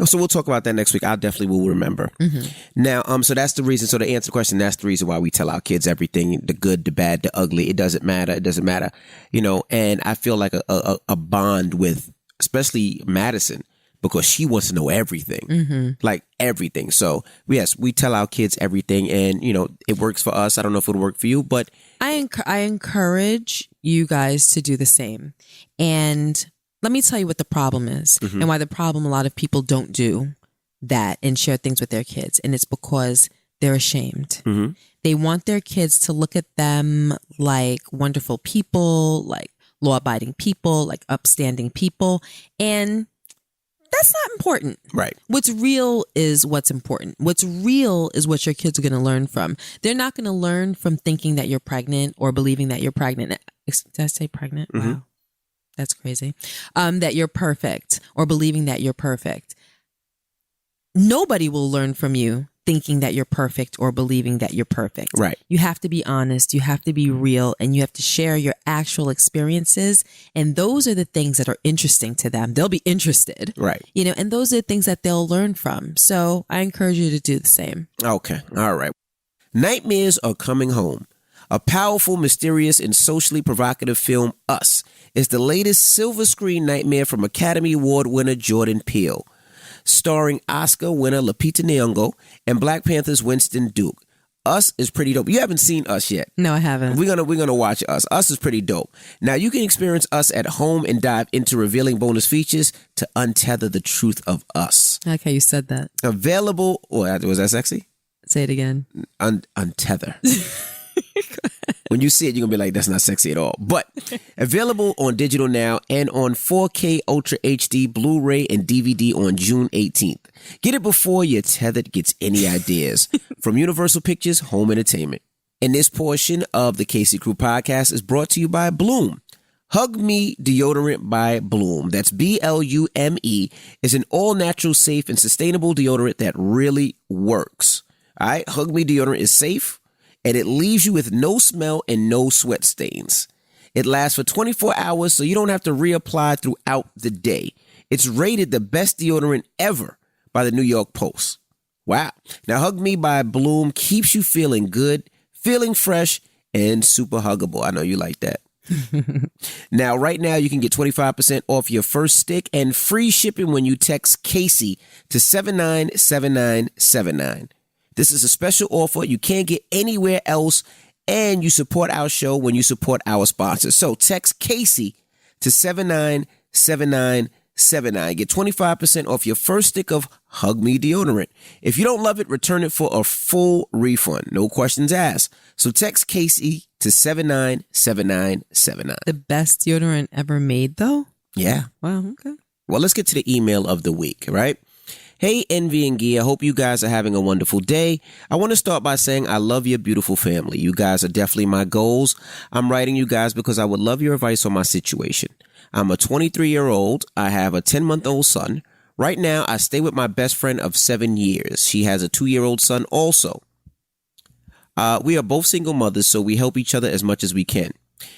So we'll talk about that next week. I definitely will remember. Mm-hmm. Now, so that's the reason. So to answer the question, that's the reason why we tell our kids everything, the good, the bad, the ugly. It doesn't matter. It doesn't matter. And I feel like a bond with, especially Madison, because she wants to know everything, like everything. So yes, we tell our kids everything, and it works for us. I don't know if it'll work for you, but I encourage you guys to do the same. And let me tell you what the problem is and why a lot of people don't do that and share things with their kids. And it's because they're ashamed. Mm-hmm. They want their kids to look at them like wonderful people, like law-abiding people, like upstanding people. And That's not important. Right. What's real is what's important. What's real is what your kids are going to learn from. They're not going to learn from thinking that you're pregnant or believing that you're pregnant. Did I say pregnant? Mm-hmm. Wow. That's crazy. That you're perfect or believing that you're perfect. Nobody will learn from you thinking that you're perfect or believing that you're perfect. Right. You have to be honest. You have to be real, and you have to share your actual experiences. And those are the things that are interesting to them. They'll be interested. Right. And those are the things that they'll learn from. So I encourage you to do the same. Okay. All right. Nightmares Are Coming Home. A powerful, mysterious, and socially provocative film, Us, is the latest silver screen nightmare from Academy Award winner Jordan Peele. Starring Oscar winner Lupita Nyong'o and Black Panther's Winston Duke. Us is pretty dope. You haven't seen Us yet. No, I haven't. We're gonna watch Us. Us is pretty dope. Now you can experience Us at home and dive into revealing bonus features to untether the truth of Us. I like how you said that. Available. Was that sexy? Say it again. Untether. When you see it, you're going to be like, that's not sexy at all. But available on digital now and on 4K Ultra HD, Blu-ray, and DVD on June 18th. Get it before your tethered gets any ideas. From Universal Pictures Home Entertainment. And this portion of the Casey Crew podcast is brought to you by Bloom. Hug Me Deodorant by Bloom. That's BLUME. Is an all-natural, safe, and sustainable deodorant that really works. All right? Hug Me Deodorant is safe, and it leaves you with no smell and no sweat stains. It lasts for 24 hours, so you don't have to reapply throughout the day. It's rated the best deodorant ever by the New York Post. Wow. Now, Hug Me by Bloom keeps you feeling good, feeling fresh, and super huggable. I know you like that. Now, right now, you can get 25% off your first stick and free shipping when you text Casey to 797979. This is a special offer you can't get anywhere else, and you support our show when you support our sponsors. So text Casey to 797979. Get 25% off your first stick of Hug Me deodorant. If you don't love it, return it for a full refund. No questions asked. So text Casey to 797979. The best deodorant ever made, though? Yeah. Wow, okay. Well, let's get to the email of the week, right? Hey, Envy and Gia, hope you guys are having a wonderful day. I want to start by saying I love your beautiful family. You guys are definitely my goals. I'm writing you guys because I would love your advice on my situation. I'm a 23-year-old. I have a 10-month-old son. Right now, I stay with my best friend of 7 years. She has a 2-year-old son also. We are both single mothers, so we help each other as much as we can.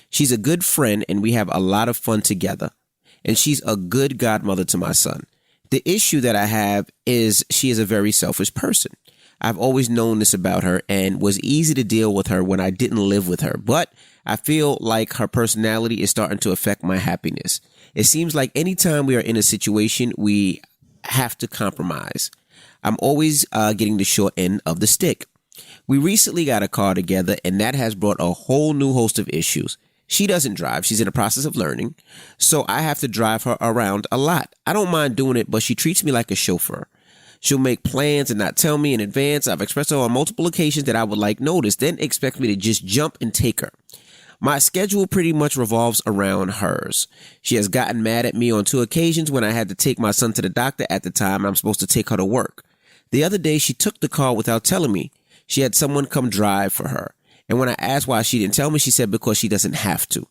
She's a good friend, and we have a lot of fun together. And she's a good godmother to my son. The issue that I have is she is a very selfish person. I've always known this about her and was easy to deal with her when I didn't live with her. But I feel like her personality is starting to affect my happiness. It seems like anytime we are in a situation, we have to compromise. I'm always getting the short end of the stick. We recently got a car together, and that has brought a whole new host of issues. She doesn't drive. She's in the process of learning. So I have to drive her around a lot. I don't mind doing it, but she treats me like a chauffeur. She'll make plans and not tell me in advance. I've expressed her on multiple occasions that I would like notice, then expect me to just jump and take her. My schedule pretty much revolves around hers. She has gotten mad at me on 2 occasions when I had to take my son to the doctor at the time I'm supposed to take her to work. The other day, she took the car without telling me. She had someone come drive for her. And when I asked why she didn't tell me, she said because she doesn't have to.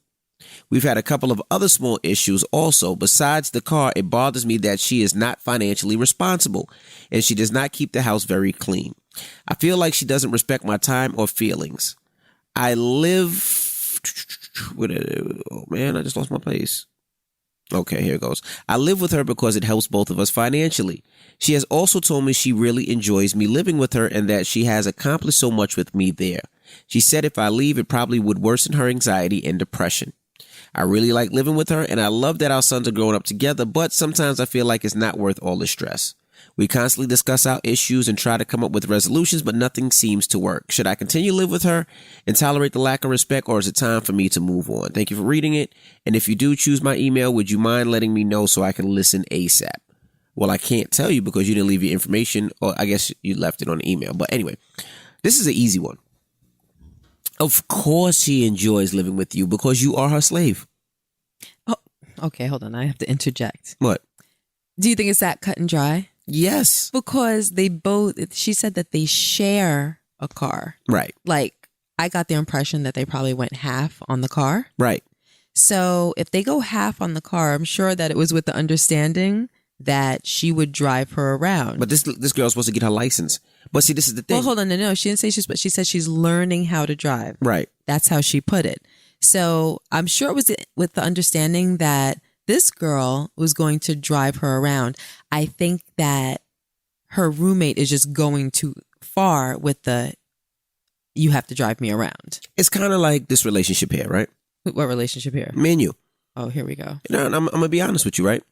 We've had a couple of other small issues also. Besides the car, it bothers me that she is not financially responsible and she does not keep the house very clean. I feel like she doesn't respect my time or feelings. I live with it. Oh man, I just lost my place. Okay, here it goes. I live with her because it helps both of us financially. She has also told me she really enjoys me living with her and that she has accomplished so much with me there. She said if I leave, it probably would worsen her anxiety and depression. I really like living with her, and I love that our sons are growing up together, but sometimes I feel like it's not worth all the stress. We constantly discuss our issues and try to come up with resolutions, but nothing seems to work. Should I continue to live with her and tolerate the lack of respect, or is it time for me to move on? Thank you for reading it, and if you do choose my email, would you mind letting me know so I can listen ASAP? Well, I can't tell you because you didn't leave your information, or I guess you left it on the email. But anyway, this is an easy one. Of course she enjoys living with you because you are her slave. Oh, okay, hold on. I have to interject. What? Do you think it's that cut and dry? Yes. Because she said that they share a car. Right. Like, I got the impression that they probably went half on the car. Right. So if they go half on the car, I'm sure that it was with the understanding that she would drive her around. But this girl's supposed to get her license. But see, this is the thing. Well, hold on. No. She didn't say but she said she's learning how to drive. Right. That's how she put it. So I'm sure it was with the understanding that this girl was going to drive her around. I think that her roommate is just going too far with you have to drive me around. It's kind of like this relationship here, right? What relationship here? Me and you. Oh, here we go. You know, I'm going to be honest with you, right?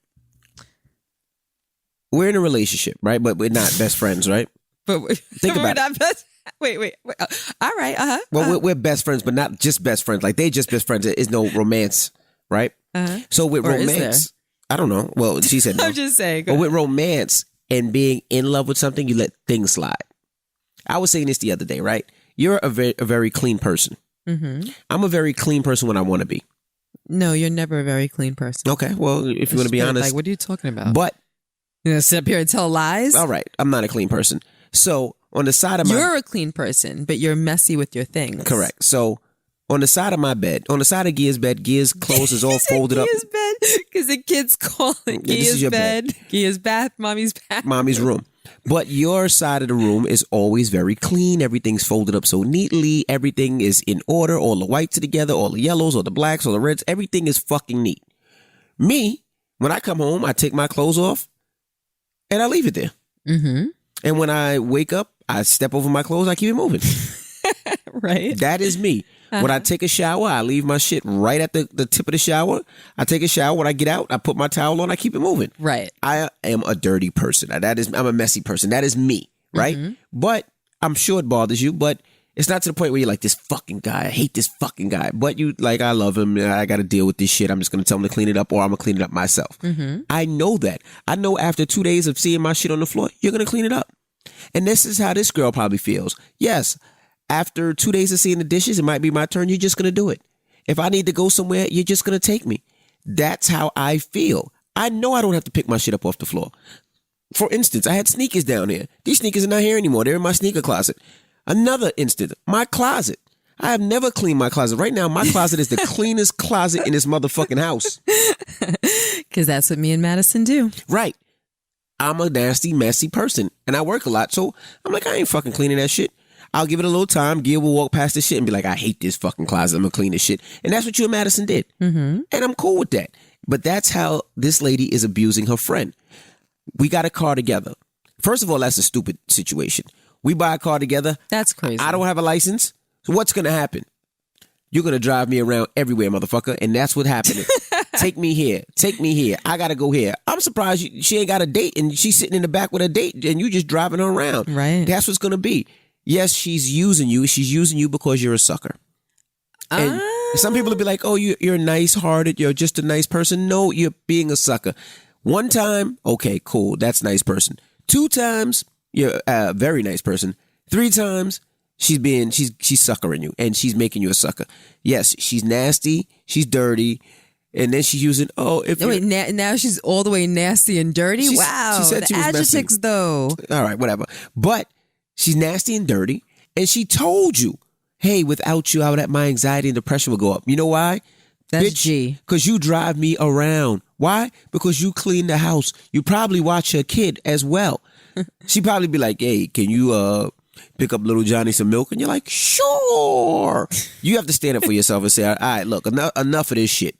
We're in a relationship, right? But we're not best friends, right? But Think about not best. Wait. All right. Well, we're best friends, but not just best friends. Like, they just best friends. There is no romance, right? So with romance, I don't know. Well, she said no. I'm just saying. But with romance and being in love with something, you let things slide. I was saying this the other day, right? You're a very clean person. Mm-hmm. I'm a very clean person when I want to be. No, you're never a very clean person. Okay, well, if you want to be honest. Like, what are you talking about? But. You're going to sit up here and tell lies? All right, I'm not a clean person. So on the side of You're a clean person, but you're messy with your things. Correct. So on the side of my bed, on the side of Gia's bed, Gia's clothes is all folded up. Gia's bed, because the kids call it Gia's bed, Gia's bath, mommy's bath. Mommy's room. But your side of the room is always very clean. Everything's folded up so neatly. Everything is in order. All the whites are together, all the yellows, all the blacks, all the reds. Everything is fucking neat. Me, when I come home, I take my clothes off and I leave it there. Mm-hmm. And when I wake up, I step over my clothes, I keep it moving. Right. That is me. When I take a shower, I leave my shit right at the tip of the shower. I take a shower. When I get out, I put my towel on. I keep it moving. Right. I am a dirty person. I'm a messy person. That is me. Right. Mm-hmm. But I'm sure it bothers you. But it's not to the point where you're like, this fucking guy. I hate this fucking guy. But you like, I love him. I got to deal with this shit. I'm just going to tell him to clean it up, or I'm going to clean it up myself. Mm-hmm. I know that. I know after 2 days of seeing my shit on the floor, you're going to clean it up. And this is how this girl probably feels. Yes. After 2 days of seeing the dishes, it might be my turn. You're just going to do it. If I need to go somewhere, you're just going to take me. That's how I feel. I know I don't have to pick my shit up off the floor. For instance, I had sneakers down here. These sneakers are not here anymore. They're in my sneaker closet. Another instance, my closet. I have never cleaned my closet. Right now, my closet is the cleanest closet in this motherfucking house. Because that's what me and Madison do. Right. I'm a nasty, messy person. And I work a lot. So I'm like, I ain't fucking cleaning that shit. I'll give it a little time. Gia will walk past this shit and be like, I hate this fucking closet. I'm going to clean this shit. And that's what you and Madison did. Mm-hmm. And I'm cool with that. But that's how this lady is abusing her friend. We got a car together. First of all, that's a stupid situation. We buy a car together. That's crazy. I don't have a license. So what's going to happen? You're going to drive me around everywhere, motherfucker. And that's what's happening. Take me here. Take me here. I got to go here. I'm surprised she ain't got a date and she's sitting in the back with a date and you just driving her around. Right. That's what's going to be. Yes, she's using you. She's using you because you're a sucker. And some people will be like, oh, you're nice-hearted. You're just a nice person. No, you're being a sucker. One time, okay, cool. That's a nice person. 2 times, you're a very nice person. 3 times, she's suckering you and she's making you a sucker. Yes, she's nasty. She's dirty. And then she's using, now she's all the way nasty and dirty? Wow. She said the she was adjectives, messy. though. All right, whatever. But she's nasty and dirty. And she told you, hey, without you, my anxiety and depression would go up. You know why? That's Bitch, G. because you drive me around. Why? Because you clean the house. You probably watch her kid as well. She probably be like, hey, can you pick up little Johnny some milk? And you're like, sure. You have to stand up for yourself and say, all right, look, enough of this shit.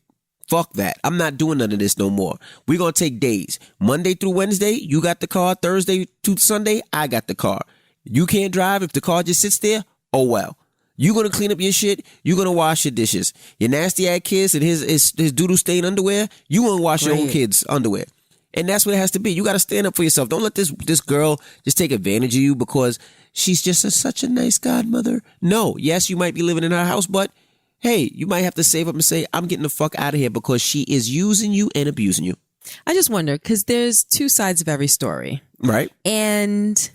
Fuck that. I'm not doing none of this no more. We're going to take days. Monday through Wednesday, you got the car. Thursday to Sunday, I got the car. You can't drive if the car just sits there. Oh, well. You're going to clean up your shit. You're going to wash your dishes. Your nasty ass kids and his doodle stained underwear, you going to wash your own kids' underwear. And that's what it has to be. You got to stand up for yourself. Don't let this girl just take advantage of you because she's just such a nice godmother. No. Yes, you might be living in her house, but hey, you might have to save up and say, I'm getting the fuck out of here because she is using you and abusing you. I just wonder, because there's 2 sides of every story. Right. And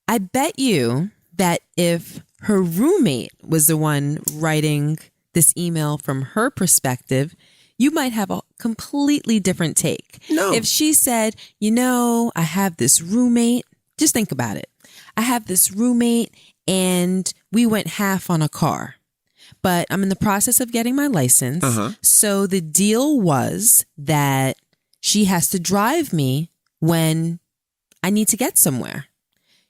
I bet you that if her roommate was the one writing this email from her perspective, you might have a completely different take. No. If she said, I have this roommate, just think about it. I have this roommate and we went half on a car, but I'm in the process of getting my license. So the deal was that she has to drive me when I need to get somewhere.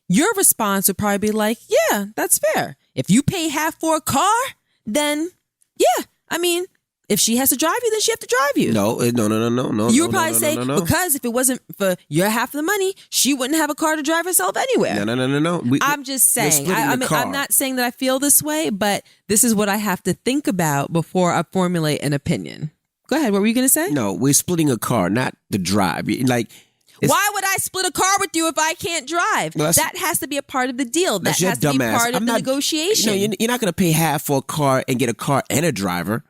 Your response would probably be like, yeah, that's fair. If you pay half for a car, then yeah, I mean, if she has to drive you, then she has to drive you. No. You would probably say, because if it wasn't for your half of the money, she wouldn't have a car to drive herself anywhere. No. I'm just saying. I'm not saying that I feel this way, but this is what I have to think about before I formulate an opinion. Go ahead. What were you going to say? No, we're splitting a car, not the drive. Why would I split a car with you if I can't drive? Well, that has to be a part of the deal. That has to be dumbass. part of the negotiation. You're not going to pay half for a car and get a car and a driver.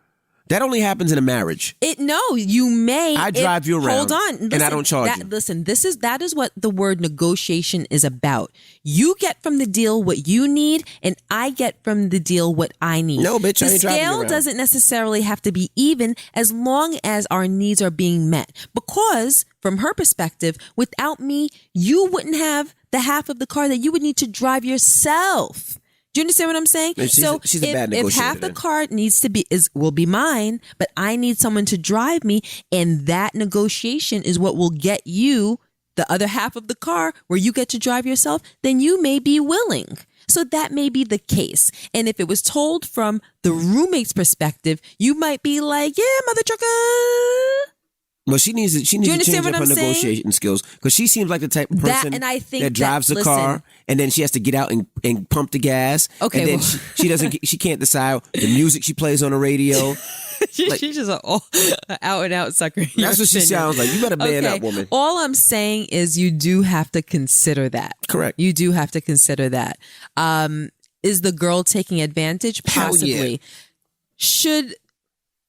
That only happens in a marriage. You may. I drive you around. Hold on. Listen, and I don't charge you. Listen, that is what the word negotiation is about. You get from the deal what you need, and I get from the deal what I need. No, bitch, I ain't driving you The scale around. doesn't necessarily have to be even as long as our needs are being met. Because from her perspective, without me, you wouldn't have the half of the car that you would need to drive yourself. Do you understand what I'm saying? She's a bad negotiator. If half the car will be mine, but I need someone to drive me, and that negotiation is what will get you the other half of the car where you get to drive yourself, then you may be willing. So that may be the case. And if it was told from the roommate's perspective, you might be like, yeah, mother trucker. Well, she needs to change up her negotiation skills, because she seems like the type of person that drives the car and then she has to get out and pump the gas. Okay, and then she can't decide the music she plays on the radio. She's just an out and out sucker. That's what she sounds like. You better man up, woman. All I'm saying is you do have to consider that. Correct. You do have to consider that. Is the girl taking advantage? Possibly. Hell yeah. Should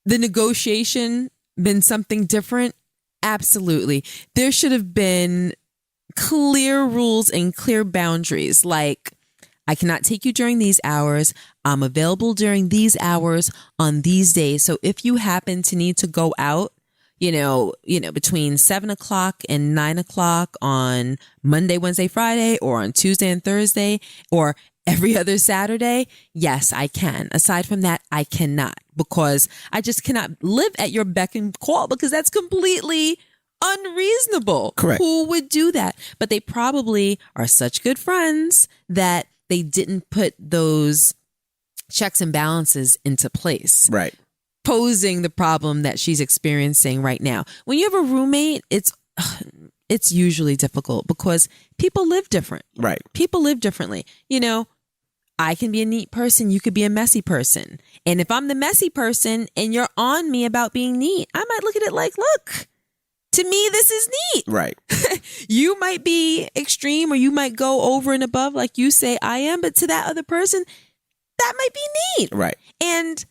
the negotiation been something different? Absolutely. There should have been clear rules and clear boundaries, like, I cannot take you during these hours. I'm available during these hours on these days. So if you happen to need to go out, between 7 o'clock and 9 o'clock on Monday, Wednesday, Friday, or on Tuesday and Thursday, or every other Saturday, yes, I can. Aside from that, I cannot, because I just cannot live at your beck and call, because that's completely unreasonable. Correct. Who would do that? But they probably are such good friends that they didn't put those checks and balances into place. Right. Posing the problem that she's experiencing right now. When you have a roommate, it's usually difficult because people live different. Right. People live differently. I can be a neat person. You could be a messy person. And if I'm the messy person and you're on me about being neat, I might look at it like, look, to me, this is neat. Right. You might be extreme, or you might go over and above like you say I am. But to that other person, that might be neat. Right. And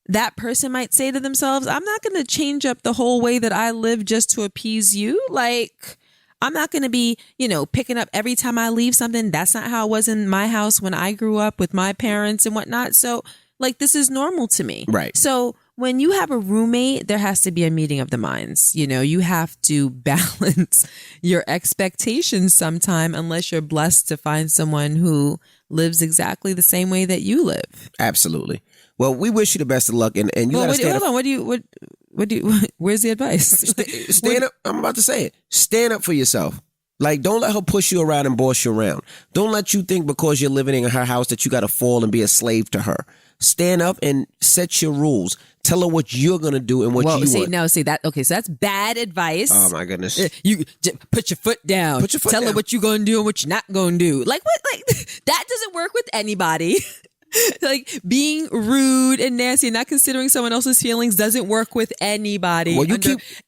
that person might say to themselves, I'm not going to change up the whole way that I live just to appease you. Like, I'm not going to be, picking up every time I leave something. That's not how it was in my house when I grew up with my parents and whatnot. So, like, this is normal to me. Right. So when you have a roommate, there has to be a meeting of the minds. You have to balance your expectations sometime, unless you're blessed to find someone who lives exactly the same way that you live. Absolutely. Well, we wish you the best of luck, and you gotta stand up. Hold on. Where's the advice? Stand up. I'm about to say it. Stand up for yourself. Like, don't let her push you around and boss you around. Don't let you think because you're living in her house that you got to fall and be a slave to her. Stand up and set your rules. Tell her what you're going to do and what you want. So that's bad advice. Oh, my goodness. You put your foot down. Tell her what you're going to do and what you're not going to do. Like, what? Like, that doesn't work with anybody. Like, being rude and nasty and not considering someone else's feelings doesn't work with anybody. Well,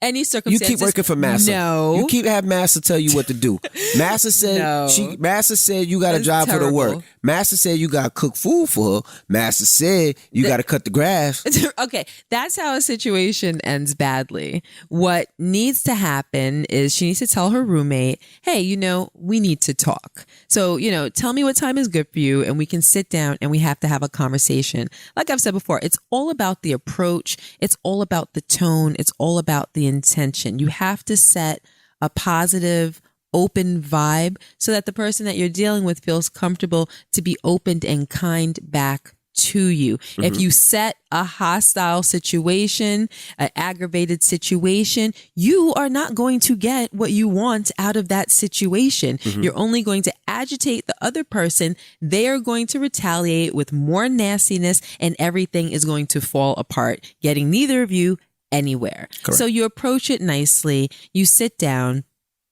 any circumstances. You keep working for Massa. No. You keep having Massa tell you what to do. Massa said Massa said you got to drive her to work. Massa said you got to cook food for her. Massa said you got to cut the grass. Okay, that's how a situation ends badly. What needs to happen is she needs to tell her roommate, hey, we need to talk. So, tell me what time is good for you, and we can sit down and we have have to have a conversation. Like I've said before, it's all about the approach. It's all about the tone. It's all about the intention. You have to set a positive, open vibe so that the person that you're dealing with feels comfortable to be open and kind back to you. If you set a hostile situation, an aggravated situation, you are not going to get what you want out of that situation. You're only going to agitate the other person. They are going to retaliate with more nastiness, and everything is going to fall apart, getting neither of you anywhere. Correct. So you approach it nicely. You sit down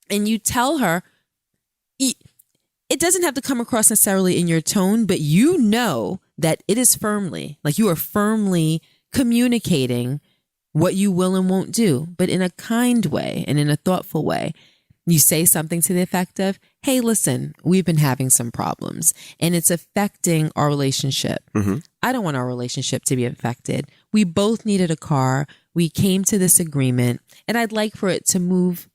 and you tell her, it doesn't have to come across necessarily in your tone, but you know that it is firmly, like you are firmly communicating what you will and won't do, but in a kind way and in a thoughtful way. You say something to the effect of, hey, listen, we've been having some problems and it's affecting our relationship. I don't want our relationship to be affected. We both needed a car. We came to this agreement and I'd like for it to move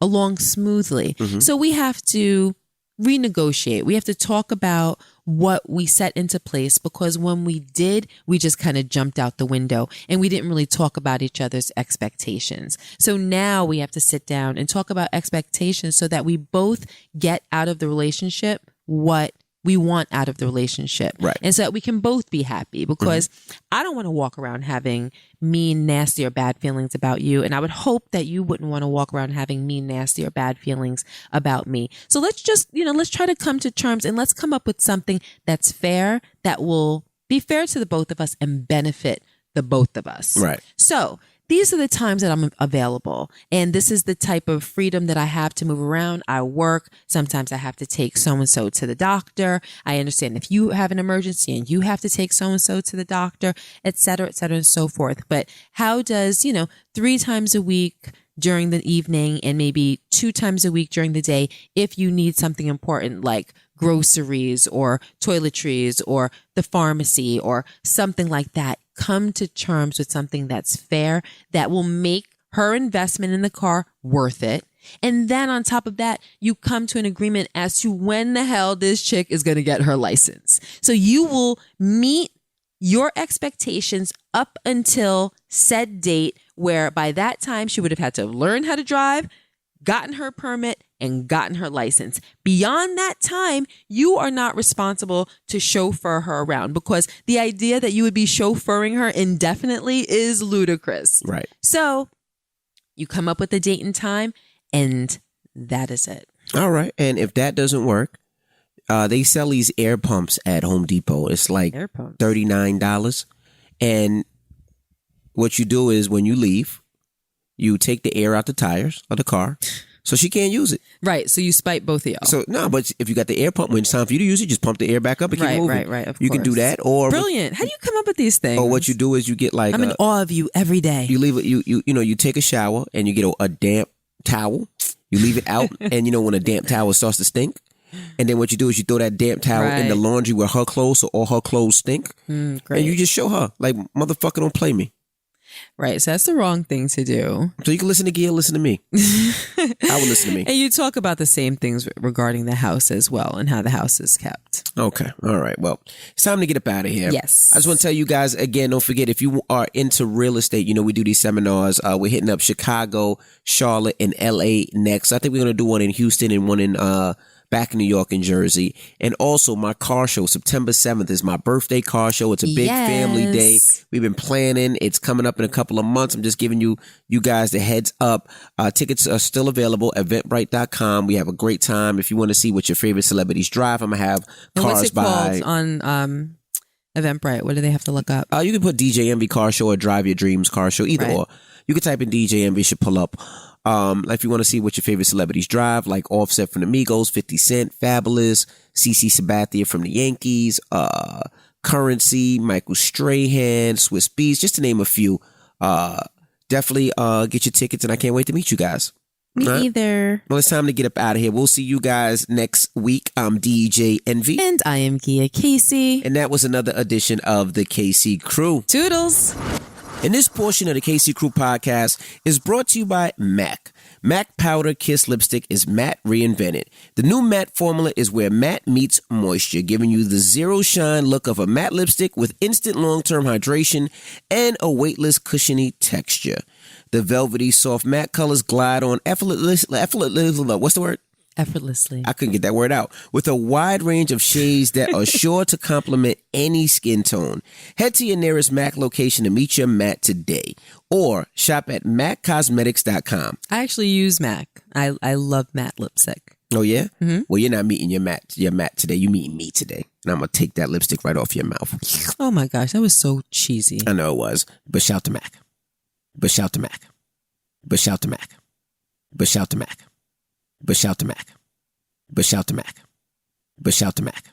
along smoothly. So we have to renegotiate. We have to talk about what we set into place, because when we did, we just kind of jumped out the window and we didn't really talk about each other's expectations. So now we have to sit down and talk about expectations so that we both get out of the relationship what we want out of the relationship. Right. And so that we can both be happy, because I don't want to walk around having mean, nasty, or bad feelings about you. And I would hope that you wouldn't want to walk around having mean, nasty, or bad feelings about me. So let's just, let's try to come to terms and let's come up with something that's fair, that will be fair to the both of us and benefit the both of us. Right. So these are the times that I'm available. And this is the type of freedom that I have to move around. I work. Sometimes I have to take so-and-so to the doctor. I understand if you have an emergency and you have to take so-and-so to the doctor, et cetera, and so forth. But how does, 3 times a week during the evening and maybe 2 times a week during the day, if you need something important like groceries or toiletries or the pharmacy or something like that, come to terms with something that's fair, that will make her investment in the car worth it. And then on top of that, you come to an agreement as to when the hell this chick is going to get her license. So you will meet your expectations up until said date, where by that time she would have had to learn how to drive, gotten her permit, and gotten her license. Beyond that time, you are not responsible to chauffeur her around, because the idea that you would be chauffeuring her indefinitely is ludicrous. Right. So you come up with a date and time, and that is it. All right. And if that doesn't work, they sell these air pumps at Home Depot. It's like $39. And what you do is when you leave, you take the air out the tires of the car so she can't use it. Right. So you spite both of y'all. So no, but if you got the air pump, when it's time for you to use it, just pump the air back up and keep moving. Right. Of you course. can do that, or brilliant. How do you come up with these things? Or what you do is you get like I'm in awe of you every day. You leave it. You take a shower and you get a damp towel. You leave it out, and when a damp towel starts to stink. And then what you do is you throw that damp towel in the laundry where her clothes, so all her clothes stink. Great. And you just show her, like, motherfucker, don't play me. Right. So that's the wrong thing to do. So you can listen to Gia, listen to me. I will listen to me. And you talk about the same things regarding the house as well and how the house is kept. Okay. All right. Well, it's time to get up out of here. Yes. I just want to tell you guys again, don't forget, if you are into real estate, we do these seminars. We're hitting up Chicago, Charlotte, and LA next. I think we're going to do one in Houston and one in back in New York and Jersey. And also my car show, September 7th is my birthday car show. It's a big family day. We've been planning. It's coming up in a couple of months. I'm just giving you guys the heads up. Tickets are still available at eventbrite.com. We have a great time. If you want to see what your favorite celebrities drive, I'm going to have and cars what's it by. Called on Eventbrite? What do they have to look up? You can put DJ Envy car show or Drive Your Dreams car show, either or. You can type in DJ Envy, should pull up. If you want to see what your favorite celebrities drive, like Offset from the Migos, 50 Cent, Fabulous, CeCe Sabathia from the Yankees, Currency, Michael Strahan, Swiss Beats, just to name a few. Definitely get your tickets, and I can't wait to meet you guys. Me either. Well, it's time to get up out of here. We'll see you guys next week. I'm DJ Envy. And I am Gia Casey. And that was another edition of the KC Crew. Toodles. And this portion of the KC Crew podcast is brought to you by MAC. MAC Powder Kiss Lipstick is matte reinvented. The new matte formula is where matte meets moisture, giving you the zero shine look of a matte lipstick with instant long-term hydration and a weightless, cushiony texture. The velvety, soft matte colors glide on effortlessly. What's the word? Effortlessly. I couldn't get that word out. With a wide range of shades that are sure to complement any skin tone. Head to your nearest MAC location to meet your matte today. Or shop at MACcosmetics.com. I actually use MAC. I love matte lipstick. Oh, yeah? Mm-hmm. Well, you're not meeting your matte today. You meeting me today. And I'm going to take that lipstick right off your mouth. Oh, my gosh. That was so cheesy. I know it was. But shout to MAC. But shout to MAC. But shout to MAC. But shout to MAC. But shout to MAC. But shout to MAC. But shout to MAC.